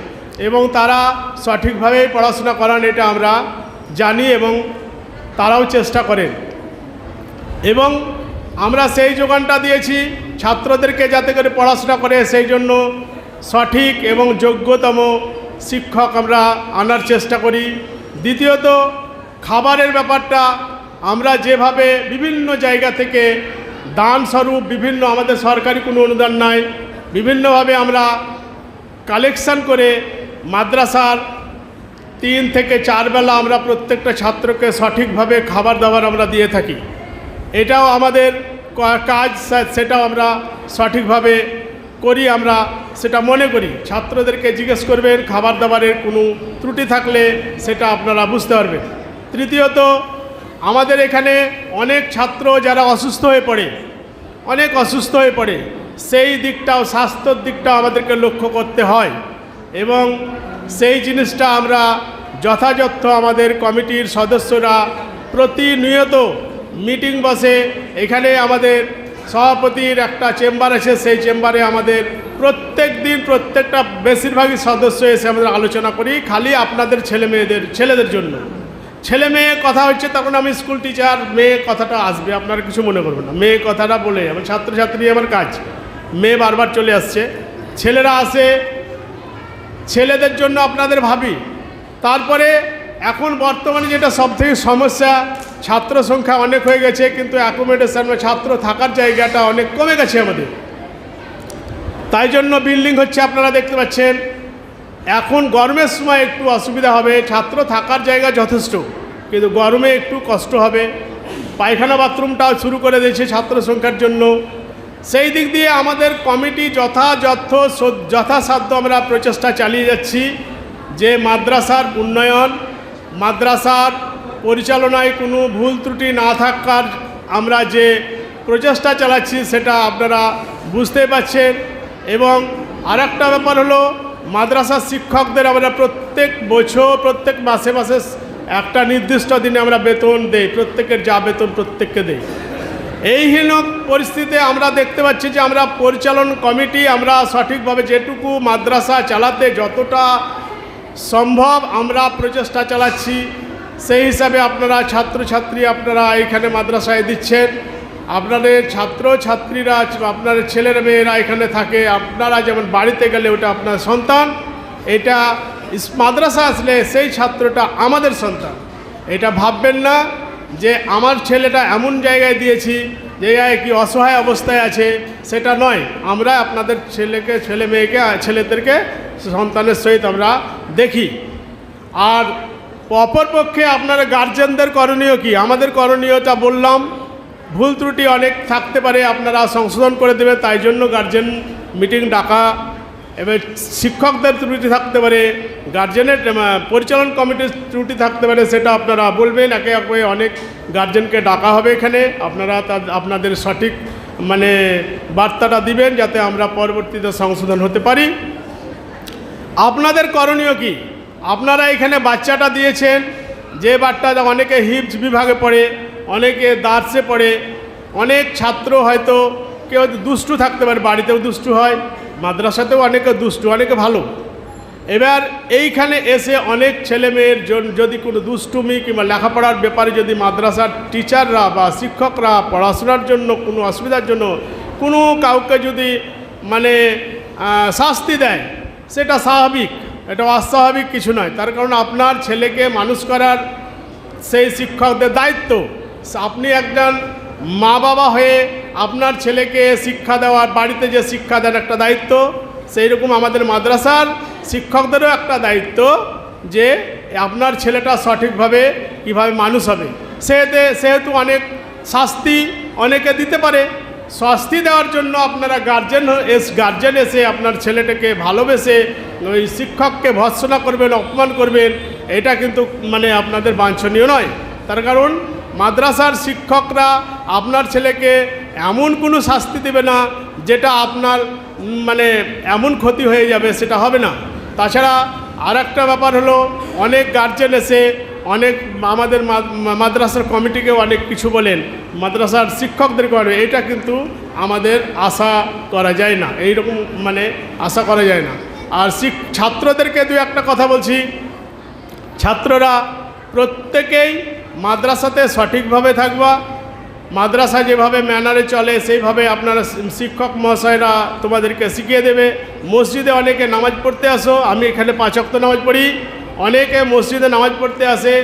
E: এবং তারা সঠিকভাবেই পড়াশোনা করান, এটা আমরা জানি এবং তারাও চেষ্টা করেন। এবং আমরা সেই যোগানটা দিয়েছি ছাত্রদেরকে যাতে করে পড়াশোনা করে, সেই জন্য সঠিক এবং যোগ্যতম শিক্ষক আমরা আনার চেষ্টা করি। দ্বিতীয়ত খাবারের ব্যাপারটা আমরা যেভাবে বিভিন্ন জায়গা থেকে দান স্বরূপ বিভিন্ন, আমাদের সরকারি কোনো অনুদান নাই, বিভিন্নভাবে আমরা কালেকশন করে মাদ্রাসার 3 থেকে 4 বেলা আমরা প্রত্যেকটা ছাত্রকে সঠিকভাবে খাবার দাবার আমরা দিয়ে থাকি। এটাও আমাদের কাজ, সেটাও আমরা সঠিকভাবে করি, আমরা সেটা মনে করি। ছাত্রদেরকে জিজ্ঞেস করবেন খাবার দাবারের কোনো ত্রুটি থাকলে সেটা আপনারা বুঝতে পারবেন। তৃতীয়ত, আমাদের এখানে অনেক ছাত্র যারা অসুস্থ হয়ে পড়ে, সেই দিকটাও, স্বাস্থ্যর দিকটাও আমাদেরকে লক্ষ্য করতে হয় এবং সেই জিনিসটা আমরা যথাযথ আমাদের কমিটির সদস্যরা প্রতিনিয়ত মিটিং বসে। এখানে আমাদের সভাপতির একটা চেম্বার আছে, সেই চেম্বারে আমাদের প্রত্যেক দিন প্রত্যেকটা বেশিরভাগই সদস্য এসে আমাদের আলোচনা করি, খালি আপনাদের ছেলেদের জন্য। ছেলে মেয়ে কথা হচ্ছে, তখন আমি স্কুল টিচার, মেয়ে কথাটা আসবে, আপনারা কিছু মনে করবেন না, মেয়ে কথাটা বলে আমার ছাত্রছাত্রী আমার কাজ, মেয়ে বারবার চলে আসছে, ছেলেরা আসে, ছেলেদের জন্য আপনাদের ভাবি। তারপরে এখন বর্তমানে যেটা সবথেকে সমস্যা, ছাত্র সংখ্যা অনেক হয়ে গেছে, কিন্তু অ্যাকোমোডেশন বা ছাত্র থাকার জায়গাটা অনেক কমে গেছে আমাদের। তাই জন্য বিল্ডিং হচ্ছে, আপনারা দেখতে পাচ্ছেন। এখন গরমের সময় একটু অসুবিধা হবে, ছাত্র থাকার জায়গা যথেষ্ট, কিন্তু গরমে একটু কষ্ট হবে। পায়খানা বাথরুমটাও শুরু করে দিয়েছে ছাত্র সংখ্যার জন্য। সেই দিক দিয়ে আমাদের কমিটি যথাসাধ্য আমরা প্রচেষ্টা চালিয়ে যাচ্ছি যে মাদ্রাসার উন্নয়ন, মাদ্রাসার পরিচালনায় কোনো ভুল ত্রুটি না থাকার আমরা যে প্রচেষ্টা চালাচ্ছি সেটা আপনারা বুঝতে পারছেন। এবং আরেকটা ব্যাপার হলো, মাদ্রাসার শিক্ষকদের আমরা প্রত্যেক বছর প্রত্যেক মাসে একটা নির্দিষ্ট দিনে আমরা বেতন দেই, প্রত্যেকের যা বেতন প্রত্যেককে দেই। এই হীন পরিস্থিতিতে আমরা দেখতে পাচ্ছি যে আমরা পরিচালন কমিটি আমরা সঠিকভাবে যেটুকু মাদ্রাসা চালাতে যতটা সম্ভব আমরা প্রচেষ্টা চালাচ্ছি। সেই হিসাবে আপনারা ছাত্রছাত্রী আপনারা এখানে মাদ্রাসায় দিচ্ছেন, আপনাদের ছাত্রছাত্রীরা, আপনাদের ছেলের মেয়েরা এখানে থাকে, আপনারা যেমন বাড়িতে গেলে ওটা আপনার সন্তান, এটা মাদ্রাসা আসলে সেই ছাত্রটা আমাদের সন্তান। এটা ভাববেন না যে আমার ছেলেটা এমন জায়গায় দিয়েছি যে কি অসহায় অবস্থায় আছে, সেটা নয়। আমরা আপনাদের ছেলেদেরকে সন্তানের সহিত আমরা দেখি। আর অপরপক্ষে আপনারা গার্জেনদের করণীয় কি? আমাদের করণীয়টা বললাম, ভুল ত্রুটি অনেক থাকতে পারে, আপনারা সংশোধন করে দেবেন, তাই জন্য গার্জেন মিটিং ডাকা। এবার শিক্ষকদের ত্রুটি থাকতে পারে, গার্জেনের পরিচালন কমিটির ত্রুটি থাকতে পারে, সেটা আপনারা বলবেন। একে একে অনেক গার্জেনকে ডাকা হবে এখানে, আপনারা আপনাদের সঠিক বার্তাটা দিবেন যাতে আমরা পরবর্তীতে সংশোধন হতে পারি। আপনাদের করণীয় কি? আপনারা এখানে বাচ্চাটা দিয়েছেন, যে বাচ্চাটা অনেকে হিপস বিভাগে পড়ে, অনেকে দার্সে পড়ে, অনেক ছাত্র হয়তো কেউ দুষ্টু থাকতে পারে, বাড়িতেও দুষ্টু হয়, মাদ্রাসাতেও অনেকে দুষ্টু, অনেকে ভালো। এবার এইখানে এসে অনেক ছেলে মেয়ের যদি কোনো দুষ্টুমি কিংবা লেখাপড়ার ব্যাপারে যদি মাদ্রাসার টিচাররা বা শিক্ষকরা পড়াশোনার জন্য কোনো অসুবিধার জন্য কোনো কাউকে যদি শাস্তি দেয়, সেটা স্বাভাবিক, এটা অস্বাভাবিক কিছু নয়। তার কারণ আপনার ছেলেকে মানুষ করার সেই শিক্ষকদের দায়িত্ব। আপনি একজন মা বাবা হয়ে আপনার ছেলেকে শিক্ষা দেওয়ার, বাড়িতে যে শিক্ষা দেন একটা দায়িত্ব, সেই রকম আমাদের মাদ্রাসার শিক্ষকদেরও একটা দায়িত্ব যে আপনার ছেলেটা সঠিকভাবে কীভাবে মানুষ হবে। সেহেতু শাস্তি অনেকে দিতে পারে। শাস্তি দেওয়ার জন্য আপনারা গার্জেন এসে আপনার ছেলেটাকে ভালোবেসে ওই শিক্ষককে ভর্ৎসনা করবেন, অপমান করবেন, এটা কিন্তু আপনাদের বাঞ্ছনীয় নয়। তার কারণ মাদ্রাসার শিক্ষকরা আপনার ছেলেকে এমন কোনো শাস্তি দেবে না যেটা আপনার এমন ক্ষতি হয়ে যাবে, সেটা হবে না। তাছাড়া আর একটা ব্যাপার হলো, অনেক গার্জেন এসে অনেক আমাদের মাদ্রাসার কমিটিকে অনেক কিছু বলেন, মাদ্রাসার শিক্ষকদেরকে বলেন, এটা কিন্তু আমাদের আশা করা যায় না, এইরকম আশা করা যায় না। আর ছাত্রদেরকে দু একটা কথা বলছি, ছাত্ররা প্রত্যেকেই মাদ্রাসাতে সঠিকভাবে থাকবা, মাদ্রাসা যেভাবে ম্যানারে চলে সেইভাবে আপনারা শিক্ষক মহাশয়রা তোমাদেরকে শিখিয়ে দেবে। মসজিদে অনেকে নামাজ পড়তে আসো, আমি এখানে 5 ওয়াক্ত নামাজ পড়ি, অনেকে মসজিদে নামাজ পড়তে আসে,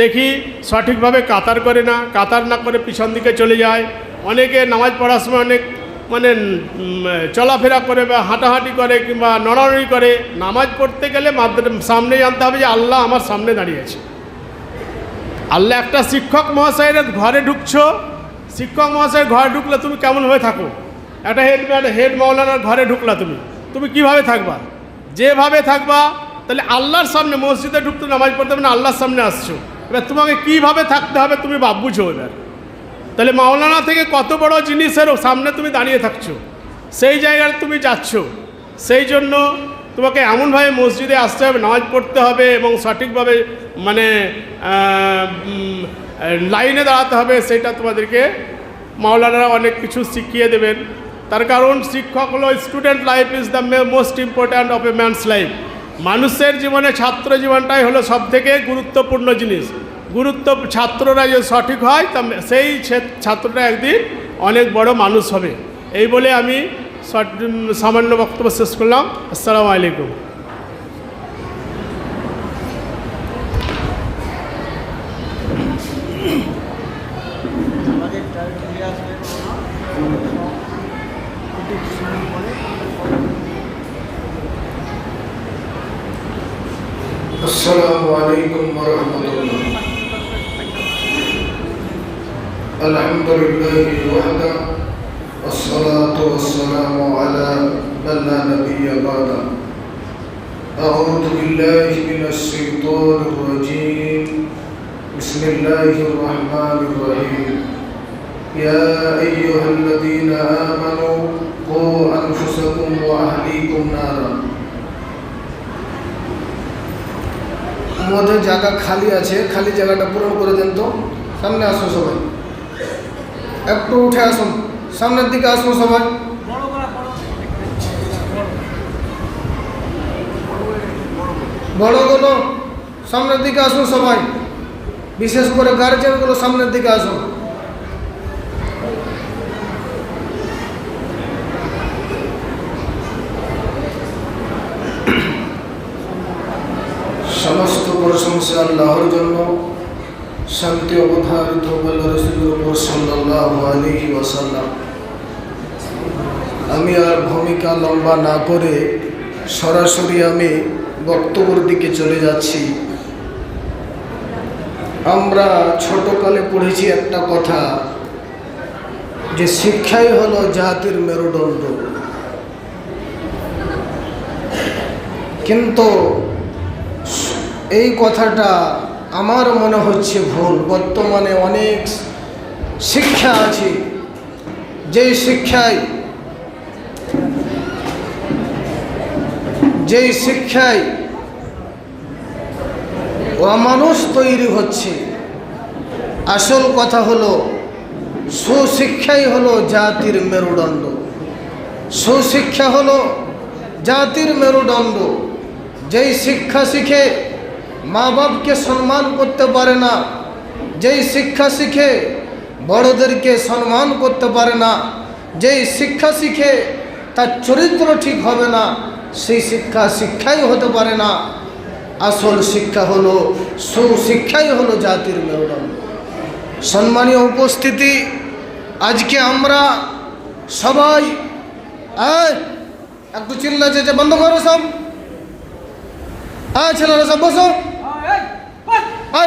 E: দেখি সঠিকভাবে কাতার করে না, কাতার না করে পিছন দিকে চলে যায়। অনেকে নামাজ পড়ার সময় অনেক মানে চলাফেরা করে বা হাঁটাহাঁটি করে কিংবা নড়ানড়ি করে, নামাজ পড়তে গেলে সামনে জানতে হবে যে আল্লাহ আমার সামনে দাঁড়িয়েছে। আল্লাহ একটা শিক্ষক মহাশয়ের ঘরে ঢুকছো, শিক্ষক মহাশয়ের ঘরে ঢুকলে তুমি কেমনভাবে থাকো? একটা হেড মাওলানার ঘরে ঢুকলা, তুমি কিভাবে থাকবা? যেভাবে থাকবা, তাহলে আল্লাহর সামনে মসজিদে ঢুকতে নামাজ পড়তে হবে না, আল্লাহর সামনে আসছো, এবার তোমাকে কিভাবে থাকতে হবে তুমি বুঝো। এবার তাহলে মাওলানা থেকে কত বড় জিনিসের সামনে তুমি দাঁড়িয়ে থাকছো, সেই জায়গায় তুমি যাচ্ছ। সেই জন্য তোমাকে এমনভাবে মসজিদে আসতে হবে, নামাজ পড়তে হবে এবং সঠিকভাবে মানে লাইনে দাঁড়াতে হবে। সেটা তোমাদেরকে মাওলানারা অনেক কিছু শিখিয়ে দেবেন। তার কারণ শিক্ষক হলো student life is the most important of a man's life. মানুষের জীবনে ছাত্র জীবনটাই হলো সবথেকে গুরুত্বপূর্ণ জিনিস। ছাত্ররা যদি সঠিক হয় তা সেই ছাত্রটা একদিন অনেক বড় মানুষ হবে। এই বলে আমি সামান্য বক্তব্য শেষ করলাম। আসসালামু আলাইকুম।
C: আসসালামু আলাইকুম ওয়া রাহমাতুল্লাহ। আলহামদুলিল্লাহি ওয়াহদা ওয়াসসালাতু ওয়াসসালামু আলা মান লা নাবিয়্যা বা'দা। আউযু বিল্লাহি মিনাশ শাইতানির রাজীম। বিসমিল্লাহির রাহমানির রাহিম। ইয়া আইয়ুহাল্লাযীনা আমানু কু আনফুসাকুম ওয়া আহলিকুম নারা। আমাদের জায়গা খালি আছে, খালি জায়গাটা পূরণ করে দেন তো। সামনে আসুন সবাই, একটু উঠে আসুন, সামনের দিকে আসুন সবাই। বড়গুলো সামনের দিকে আসুন সবাই, বিশেষ করে গার্জিয়ানগুলো সামনের দিকে আসুন। সমস্ত প্রশংসা আল্লাহর জন্য, শান্তি অবধারিত আল্লাহ রাসূলের উপর সাল্লাল্লাহু আলাইহি ওয়াসাল্লাম। আমি আর ভূমিকা লম্বা না করে সরাসরি আমি বক্তব্যের দিকে চলে যাচ্ছি। আমরা ছোটকালে পড়েছি একটা কথা, যে শিক্ষাই হলো জাতির মেরুদণ্ড। কিন্তু এই কথাটা আমার মনে হচ্ছে ভুল। বর্তমানে অনেক শিক্ষা আছে, যেই শিক্ষায় অমানুষ তৈরি হচ্ছে। আসল কথা হলো সুশিক্ষাই হলো জাতির মেরুদণ্ড। সুশিক্ষা হলো জাতির মেরুদণ্ড। যেই শিক্ষা শিখে মা বাপকে সম্মান করতে পারে না, যেই শিক্ষা শিখে বড়দেরকে সম্মান করতে পারে না, যেই শিক্ষা শিখে তার চরিত্র ঠিক হবে না, সেই শিক্ষাই হতে পারে না। আসল শিক্ষা হলো সুশিক্ষাই হলো জাতির মেরুদণ্ড। সম্মানীয় উপস্থিতি, আজকে আমরা সবাই একটু চিল্লাচ্ছে যে বন্ধ করো সব, ছেলেরা সব বসো,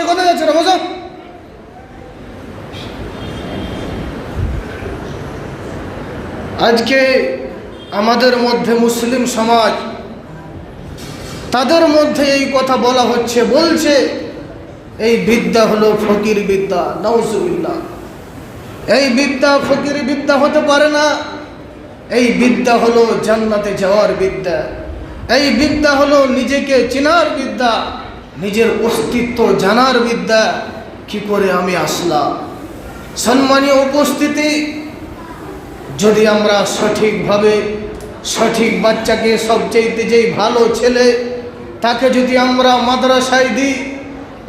C: কোথায় যাচ্ছে না বসো। আজকে আমাদের মধ্যে মুসলিম সমাজ, তাদের মধ্যে এই কথা বলা হচ্ছে, বলছে এই বিদ্যা হলো ফকির বিদ্যা। নাউজুবিল্লাহ। এই বিদ্যা ফকির বিদ্যা হতে পারে না। এই বিদ্যা হলো জান্নাতে যাওয়ার বিদ্যা। এই বিদ্যা হলো নিজেকে চেনার বিদ্যা, নিজের অস্তিত্ব জানার বিদ্যা। কি করে আমি আসলাম? সম্মানীয় উপস্থিতি, যদি আমরা সঠিকভাবে সঠিক বাচ্চাকে, সবচেয়ে যেই ভালো ছেলে, তাকে যদি আমরা মাদ্রাসায় দিই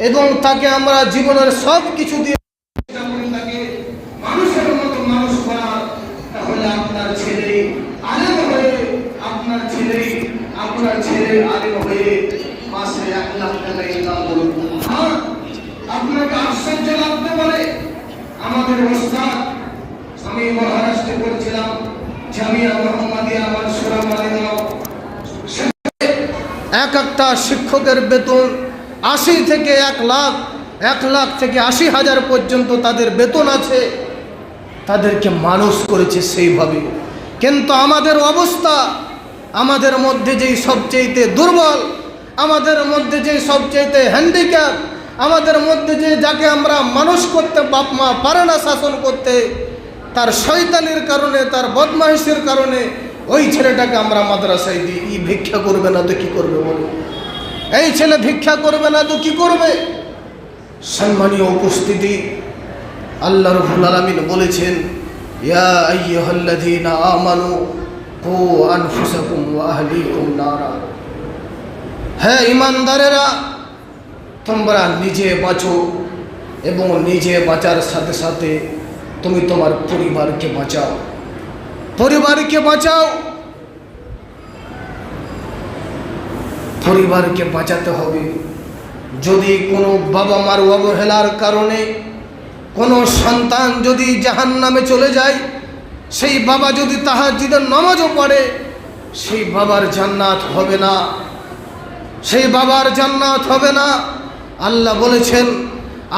C: এবং তাকে আমরা জীবনের সব কিছু দিয়ে তাকে মানুষের মতো মানুষ করা, তাহলে আপনার ছেলে আলেম হয়ে, আপনার ছেলে আলেম হয়ে মাসে 1 লাখ টাকা ইনকাম করুন। আপনাকে আশ্চর্য লাগতে পারে। আমাদের ওস্তাদ, আমি মহারাষ্ট্রে পড়ছিলাম, জামিয়া মুহাম্মাদিয়া মানসুরা মালিগাঁও, এক একটা শিক্ষকের বেতন 80 থেকে 1 লাখ, 1 লাখ থেকে 80,000 পর্যন্ত তাদের বেতন আছে। তাদেরকে মানুষ করেছে সেইভাবে। কিন্তু আমাদের অবস্থা, আমাদের মধ্যে যেই সবচেয়ে দুর্বল, আমাদের মধ্যে যে সবচেয়ে হ্যান্ডিক্যাপ, আমাদের মধ্যে যে যাকে আমরা মানুষ করতে বাপ মা পারে না শাসন করতে, তার শয়তানির কারণে, তার বদমাইশের কারণে ওই ছেলেটাকে আমরা মাদ্রাসায় দিই। ই ভিক্ষা করবে না তো কি করবে বলো? এই ছেলে ভিক্ষা করবে না তো কি করবে? সম্মানীয় উপস্থিতি, আল্লাহ রাব্বুল আলামিন বলেছেন, ইয়া আইয়ুহাল্লাযীনা আমানু কু আনফুসাকুম ওয়া আহলিকুম নারা। হ্যাঁ ঈমানদারেরা, তোমরা নিজে বাঁচো এবং নিজে বাঁচার সাথে সাথে তুমি তোমার পরিবারকে বাঁচাও। পরিবারকে বাঁচাও। পরিবারকে বাঁচাতে হবে। যদি কোনো বাবা মার অবহেলার কারণে কোনো সন্তান যদি জাহান্নামে চলে যায়, সেই বাবা যদি তাহাজ্জুদের নামাজও পড়ে, সেই বাবার জান্নাত হবে না, সেই বাবার জান্নাত হবে না। আল্লাহ বলেছেন,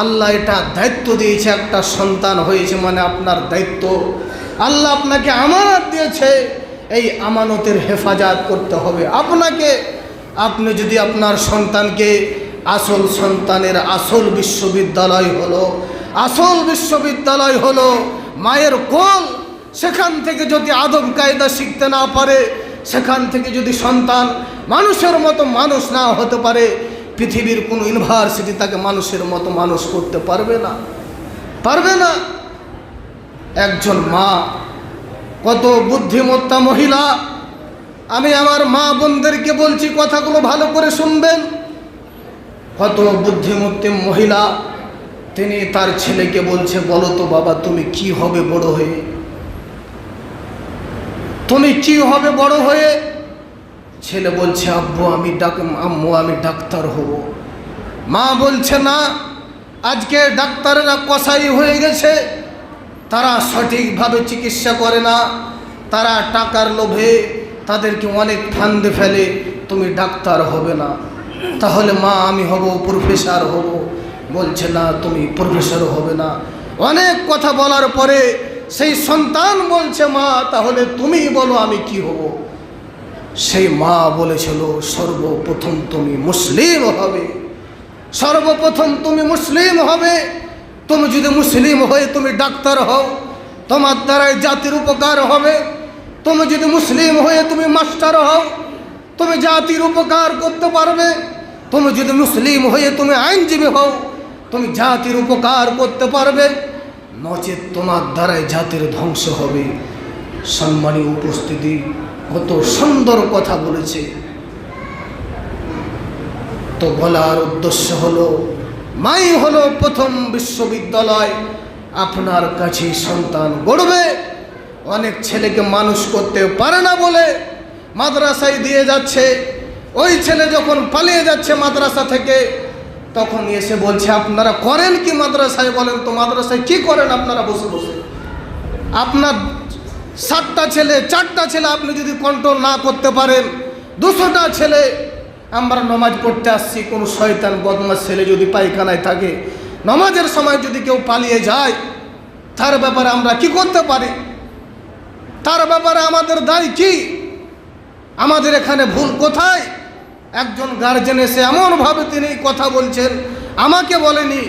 C: আল্লাহ এটা দায়িত্ব দিয়েছে, একটা সন্তান হয়েছে মানে আপনার দায়িত্ব। আল্লাহ আপনাকে আমানত দিয়েছে, এই আমানতের হেফাজত করতে হবে আপনাকে। আপনি যদি আপনার সন্তানকে, আসল সন্তানের আসল বিশ্ববিদ্যালয় হলো, আসল বিশ্ববিদ্যালয় হলো মায়ের কোল, সেখান থেকে যদি আদব কায়দা শিখতে না পারে, সেখান থেকে যদি সন্তান মানুষের মতো মানুষ না হতে পারে, পৃথিবীর কোনো ইউনিভার্সিটি তাকে মানুষের মতো মানুষ করতে পারবে না, পারবে না। একজন মা, কত বুদ্ধিমত্তা মহিলা, আমি আমার মা বোনদেরকে বলছি কথাগুলো ভালো করে শুনবেন। কত বুদ্ধিমতী মহিলা, তিনি তার ছেলেকে বলছে, বলো তো বাবা তুমি কি হবে বড় হয়ে, তুমি কি হবে বড় হয়ে? ছেলে বলছে, আব্বু আমি আম্মু আমি ডাক্তার হব। মা বলছে, না, আজকে ডাক্তারেরা কসাই হয়ে গেছে, তারা সঠিকভাবে চিকিৎসা করে না, তারা টাকার লোভে তাদেরকে অনেক ফান্দে ফেলে, তুমি ডাক্তার হবে না। তাহলে মা আমি হব, প্রফেসর হব। বলছে, না তুমি প্রফেসর হবে না। অনেক কথা বলার পরে সেই সন্তান বলছে, মা তাহলে তুমি বলো আমি কি হব? সেই মা বলেছিল, সর্বপ্রথম তুমি মুসলিম হবে, সর্বপ্রথম তুমি মুসলিম হবে। তুমি যদি মুসলিম হয়ে তুমি ডাক্তার হও, তোমার দ্বারাই জাতির উপকার হবে। তুমি যদি মুসলিম হয়ে তুমি মাস্টার হও, তুমি জাতির উপকার করতে পারবে। তুমি যদি মুসলিম হয়ে তুমি আইনজীবী হও, তুমি জাতির উপকার করতে পারবে। নচেত তোমার দ্বারাই জাতির ধ্বংস হবে। সম্মানীয় উপস্থিতি, কত সুন্দর কথা বলেছে। তো বলার উদ্দেশ্য হলো, মাই হলো প্রথম বিশ্ববিদ্যালয়। আপনার কাছে সন্তান গড়বে। অনেক ছেলেকে মানুষ করতে পারে না বলে মাদ্রাসায় দিয়ে যাচ্ছে। ওই ছেলে যখন পালিয়ে যাচ্ছে মাদ্রাসা থেকে, তখন এসে বলছে, আপনারা করেন কি মাদ্রাসায়? বলেন তো মাদ্রাসায় কি করেন আপনারা বসে বসে? আপনার 7টা ছেলে 4টা ছেলে আপনি যদি কন্ট্রোল না করতে পারেন, 200টা ছেলে, আমরা নামাজ পড়তে আসছি, কোনো শয়তান বদমাশ ছেলে যদি পায়খানায় থাকে, নামাজের সময় যদি কেউ পালিয়ে যায়, তার ব্যাপারে আমরা কি করতে পারি? তার ব্যাপারে আমাদের দায় কি? আমাদের এখানে ভুল কোথায়? একজন গার্জেন এসে এমনভাবে তিনি কথা বলছেন, আমাকে বলেনি,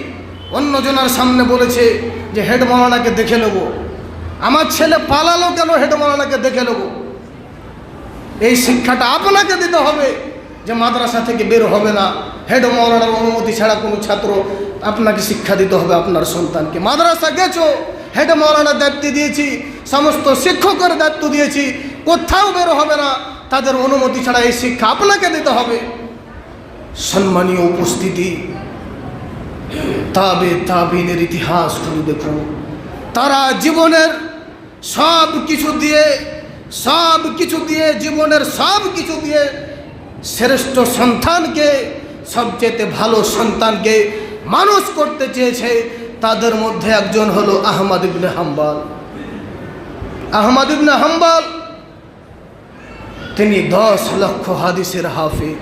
C: অন্যজনের সামনে বলেছে যে হেড মাওলানাকে দেখে নেব। আমার ছেলে পালালো কেন? হেড মাওলানাকে দেখে নেব। এই শিক্ষাটা আপনাকে দিতে হবে যে মাদ্রাসা থেকে বের হবে না, হেড মাওলানার অনুমতি ছাড়া কোনো ছাত্র, আপনাকে শিক্ষা দিতে হবে আপনার সন্তানকে। মাদ্রাসা গেছো, হেড মাওলানার দায়িত্ব দিয়েছি, সমস্ত শিক্ষকের দায়িত্ব দিয়েছি, কোথাও বের হবে না, তাদের অনুমতি ছাড়া এই শিক্ষা আপনাকে দিতে হবে। সম্মানীয় উপস্থিতি, তাবিনের ইতিহাস খুলে দেখুন। তারা জীবনের সব কিছু দিয়ে, জীবনের সব কিছু দিয়ে শ্রেষ্ঠ সন্তানকে, সবচেয়ে ভালো সন্তানকে মানুষ করতে চেয়েছে। তাদের মধ্যে একজন হলো আহমদ ইবনে হাম্বল। আহমদ ইবনে হাম্বল তিনি 10 লক্ষ হাদিসের হাফিজ,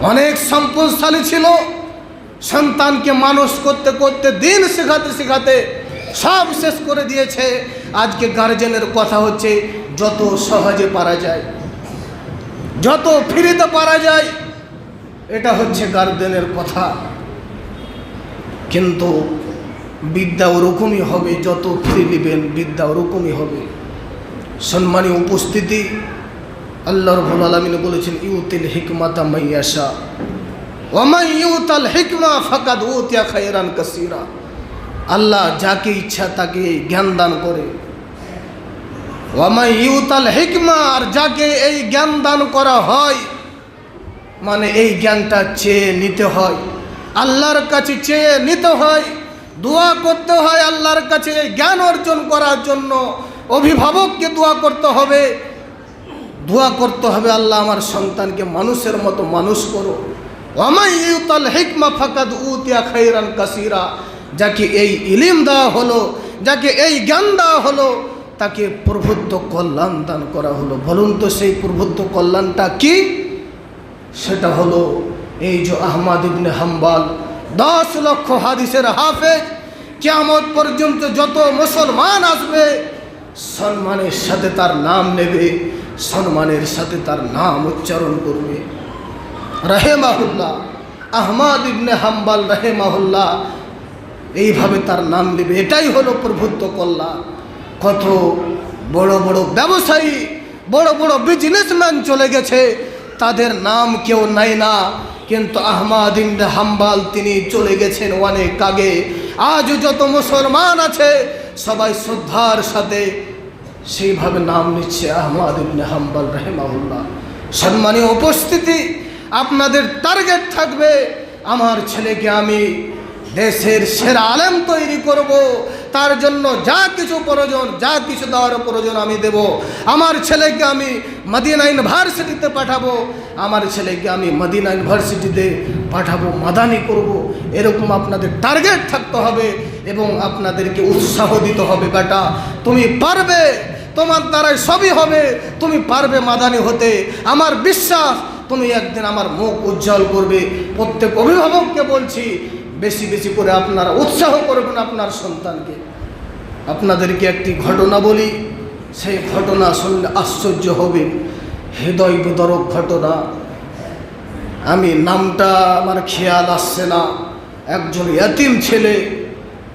C: অনেক সম্পদশালী ছিল। সন্তানকে মানুষ করতে করতে, দিন শেখাতে শেখাতে সব শেষ করে দিয়েছে। আজকে গার্জেনের কথা হচ্ছে যত সহজে পারা যায়, যত ফ্রিতে পারা যায়, এটা হচ্ছে গার্জেনের কথা। কিন্তু বিদ্যা ওরকমই হবে, যত ফ্রি নেবেন বিদ্যা ওরকমই হবে। সম্মানীয় উপস্থিতি, আল্লাহ রাব্বুল আলামিন বলেছেন ইউতিল হিকমাতা মাইয়াশা ওয়া মান ইউতাল হিকমা ফাকাদ উতিয়া খায়রান কাসীরা। আল্লাহ যাকে ইচ্ছা তাকে জ্ঞান দান করে। ওয়া মান ইউতাল হিকমা, আর যাকে এই জ্ঞান দান করা হয়, মানে এই জ্ঞানটা চেয়ে নিতে হয়, আল্লাহর কাছে চেয়ে নিতে হয়, দোয়া করতে হয় আল্লাহর কাছে এই জ্ঞান অর্জন করার জন্য। অভিভাবককে দোয়া করতে হবে, দোয়া করতে হবে আল্লাহ আমার সন্তানকে মানুষের মতো মানুষ করো। ওয়া মান ইউতাল হিকমা ফাকাদ উতিয়া খায়রান কাসীরা। যাকে এই ইলম দেওয়া হলো, যাকে এই জ্ঞান দেওয়া হলো, তাকে প্রভুত্ব কল্যাণ দান করা হলো। বলুন তো সেই প্রভুত্ব কল্যাণটা কি? সেটা হলো এই যে আহমদ ইবনে হাম্বল 10 লক্ষ হাদিসের হাফেজ, কিয়ামত পর্যন্ত যত মুসলমান আসবে সম্মানের সাথে তার নাম নেবে, সম্মানের সাথে তার নাম উচ্চারণ করবে। রাহেমাহুল্লাহ, আহমদ ইবনে হাম্বল রাহেমাহুল্লাহ, এইভাবে তার নাম নেবে। এটাই হলো প্রভুত্ব কল্যাণ। কত বড় বড় ব্যবসায়ী, বড় বড় বিজনেসম্যান চলে গেছে, তাদের নাম কেউ নেয় না, কিন্তু আহমদ ইবনে হাম্বল তিনি চলে গেছেন অনেক আগে। আজ যত মুসলমান আছে সবাই শ্রদ্ধার সাথে সেইভাবে নাম নিচ্ছে আহমদ ইবনে হাম্বল রাহিমাহুল্লাহ। সম্মানীয় উপস্থিতি, আপনাদের টার্গেট থাকবে আমার ছেলেকে আমি দেশের সেরা আলেম তৈরি করব, তার জন্য যা কিছু প্রয়োজন, যা কিছু দেওয়ার প্রয়োজন আমি দেব। আমার ছেলেকে আমি মদিনা ইউনিভার্সিটিতে পাঠাবো, আমার ছেলেকে আমি মদিনা ইউনিভার্সিটিতে পাঠাবো, মাদানি করব। এরকম আপনাদের টার্গেট থাকতে হবে এবং আপনাদেরকে উৎসাহ দিতে হবে, বেটা তুমি পারবে, তোমার দ্বারাই সবই হবে, তুমি পারবে মাদানি হতে। আমার বিশ্বাস তুমি একদিন আমার মুখ উজ্জ্বল করবে। প্রত্যেক অভিভাবককে বলছি, বেশি বেশি করে আপনারা উৎসাহ করবেন আপনার সন্তানকে। আপনাদেরকে একটি ঘটনা বলি, সেই ঘটনা শুনলে আশ্চর্য হবেন, হৃদয় বিদারক ঘটনা। আমি নামটা আমার খেয়াল আসছে না। একজন ইয়াতিম ছেলে,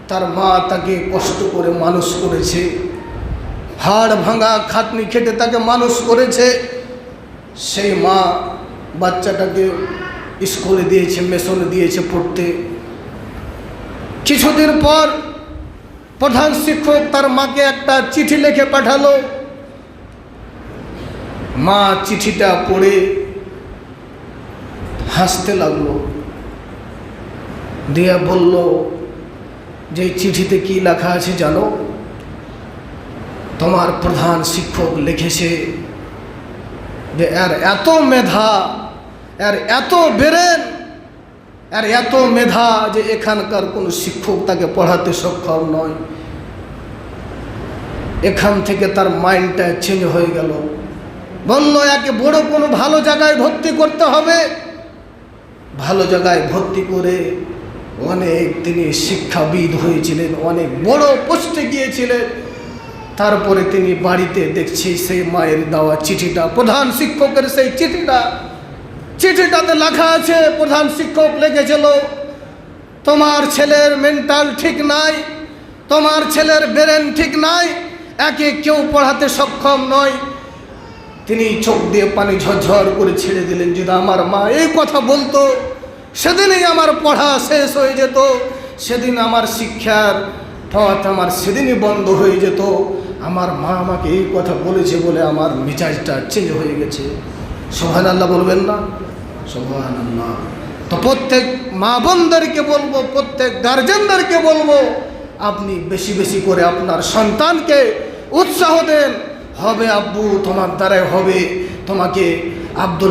C: তার মা তাকে কষ্ট করে মানুষ করেছে, হাড় ভাঙা খাটনি খেটে তাকে মানুষ করেছে। সেই মা বাচ্চাটাকে স্কুলে দিয়েছে, মেশনে দিয়েছে পড়তে। কিছুদিন পর প্রধান শিক্ষক তার মাকে একটা চিঠি লিখে পাঠালো। মা চিঠিটা পড়ে হাসতে লাগলো, দিয়ে বলল যে চিঠিতে কি লেখা আছে জানো? তোমার প্রধান শিক্ষক লিখেছে যে এর এত মেধা, এর এত ব্রেন, আর এত মেধা যে এখানকার কোনো শিক্ষক তাকে পড়াতে সক্ষম নয়। এখান থেকে তার মাইন্ডটা চেঞ্জ হয়ে গেল। বলল একে বড় কোনো ভালো জায়গায় ভর্তি করতে হবে। ভালো জায়গায় ভর্তি করে অনেক তিনি শিক্ষাবিদ হয়েছিলেন, অনেক বড় পোস্টে গিয়েছিলেন। তারপরে তিনি বাড়িতে দেখছি সেই মায়ের দেওয়া চিঠিটা, প্রধান শিক্ষকের সেই চিঠিটাতে লেখা আছে, প্রধান শিক্ষক লিখেছিল তোমার ছেলের মেন্টাল ঠিক নাই, তোমার ছেলের ব্রেন ঠিক নাই, একে কেউ পড়াতে সক্ষম নয়। তিনি চোখ দিয়ে পানি ঝরঝর করে ছেড়ে দিলেন। যদি আমার মা এই কথা বলতো, সেদিনই আমার পড়া শেষ হয়ে যেত, সেদিন আমার শিক্ষার পথ আমার সেদিনই বন্ধ হয়ে যেত। আমার মা আমাকে এই কথা বলেছে বলে আমার মেজাজটা চেঞ্জ হয়ে গেছে। সুবহানাল্লাহ বলবেন না? সুবহানাল্লাহ। তো প্রত্যেক মা বোনদেরকে বলবো, প্রত্যেক গার্জেনদেরকে বলবো, আপনি বেশি বেশি করে আপনার সন্তানকে উৎসাহ দেন। হবে আব্বু, তোমার দ্বারাই হবে, তোমাকে আব্দুল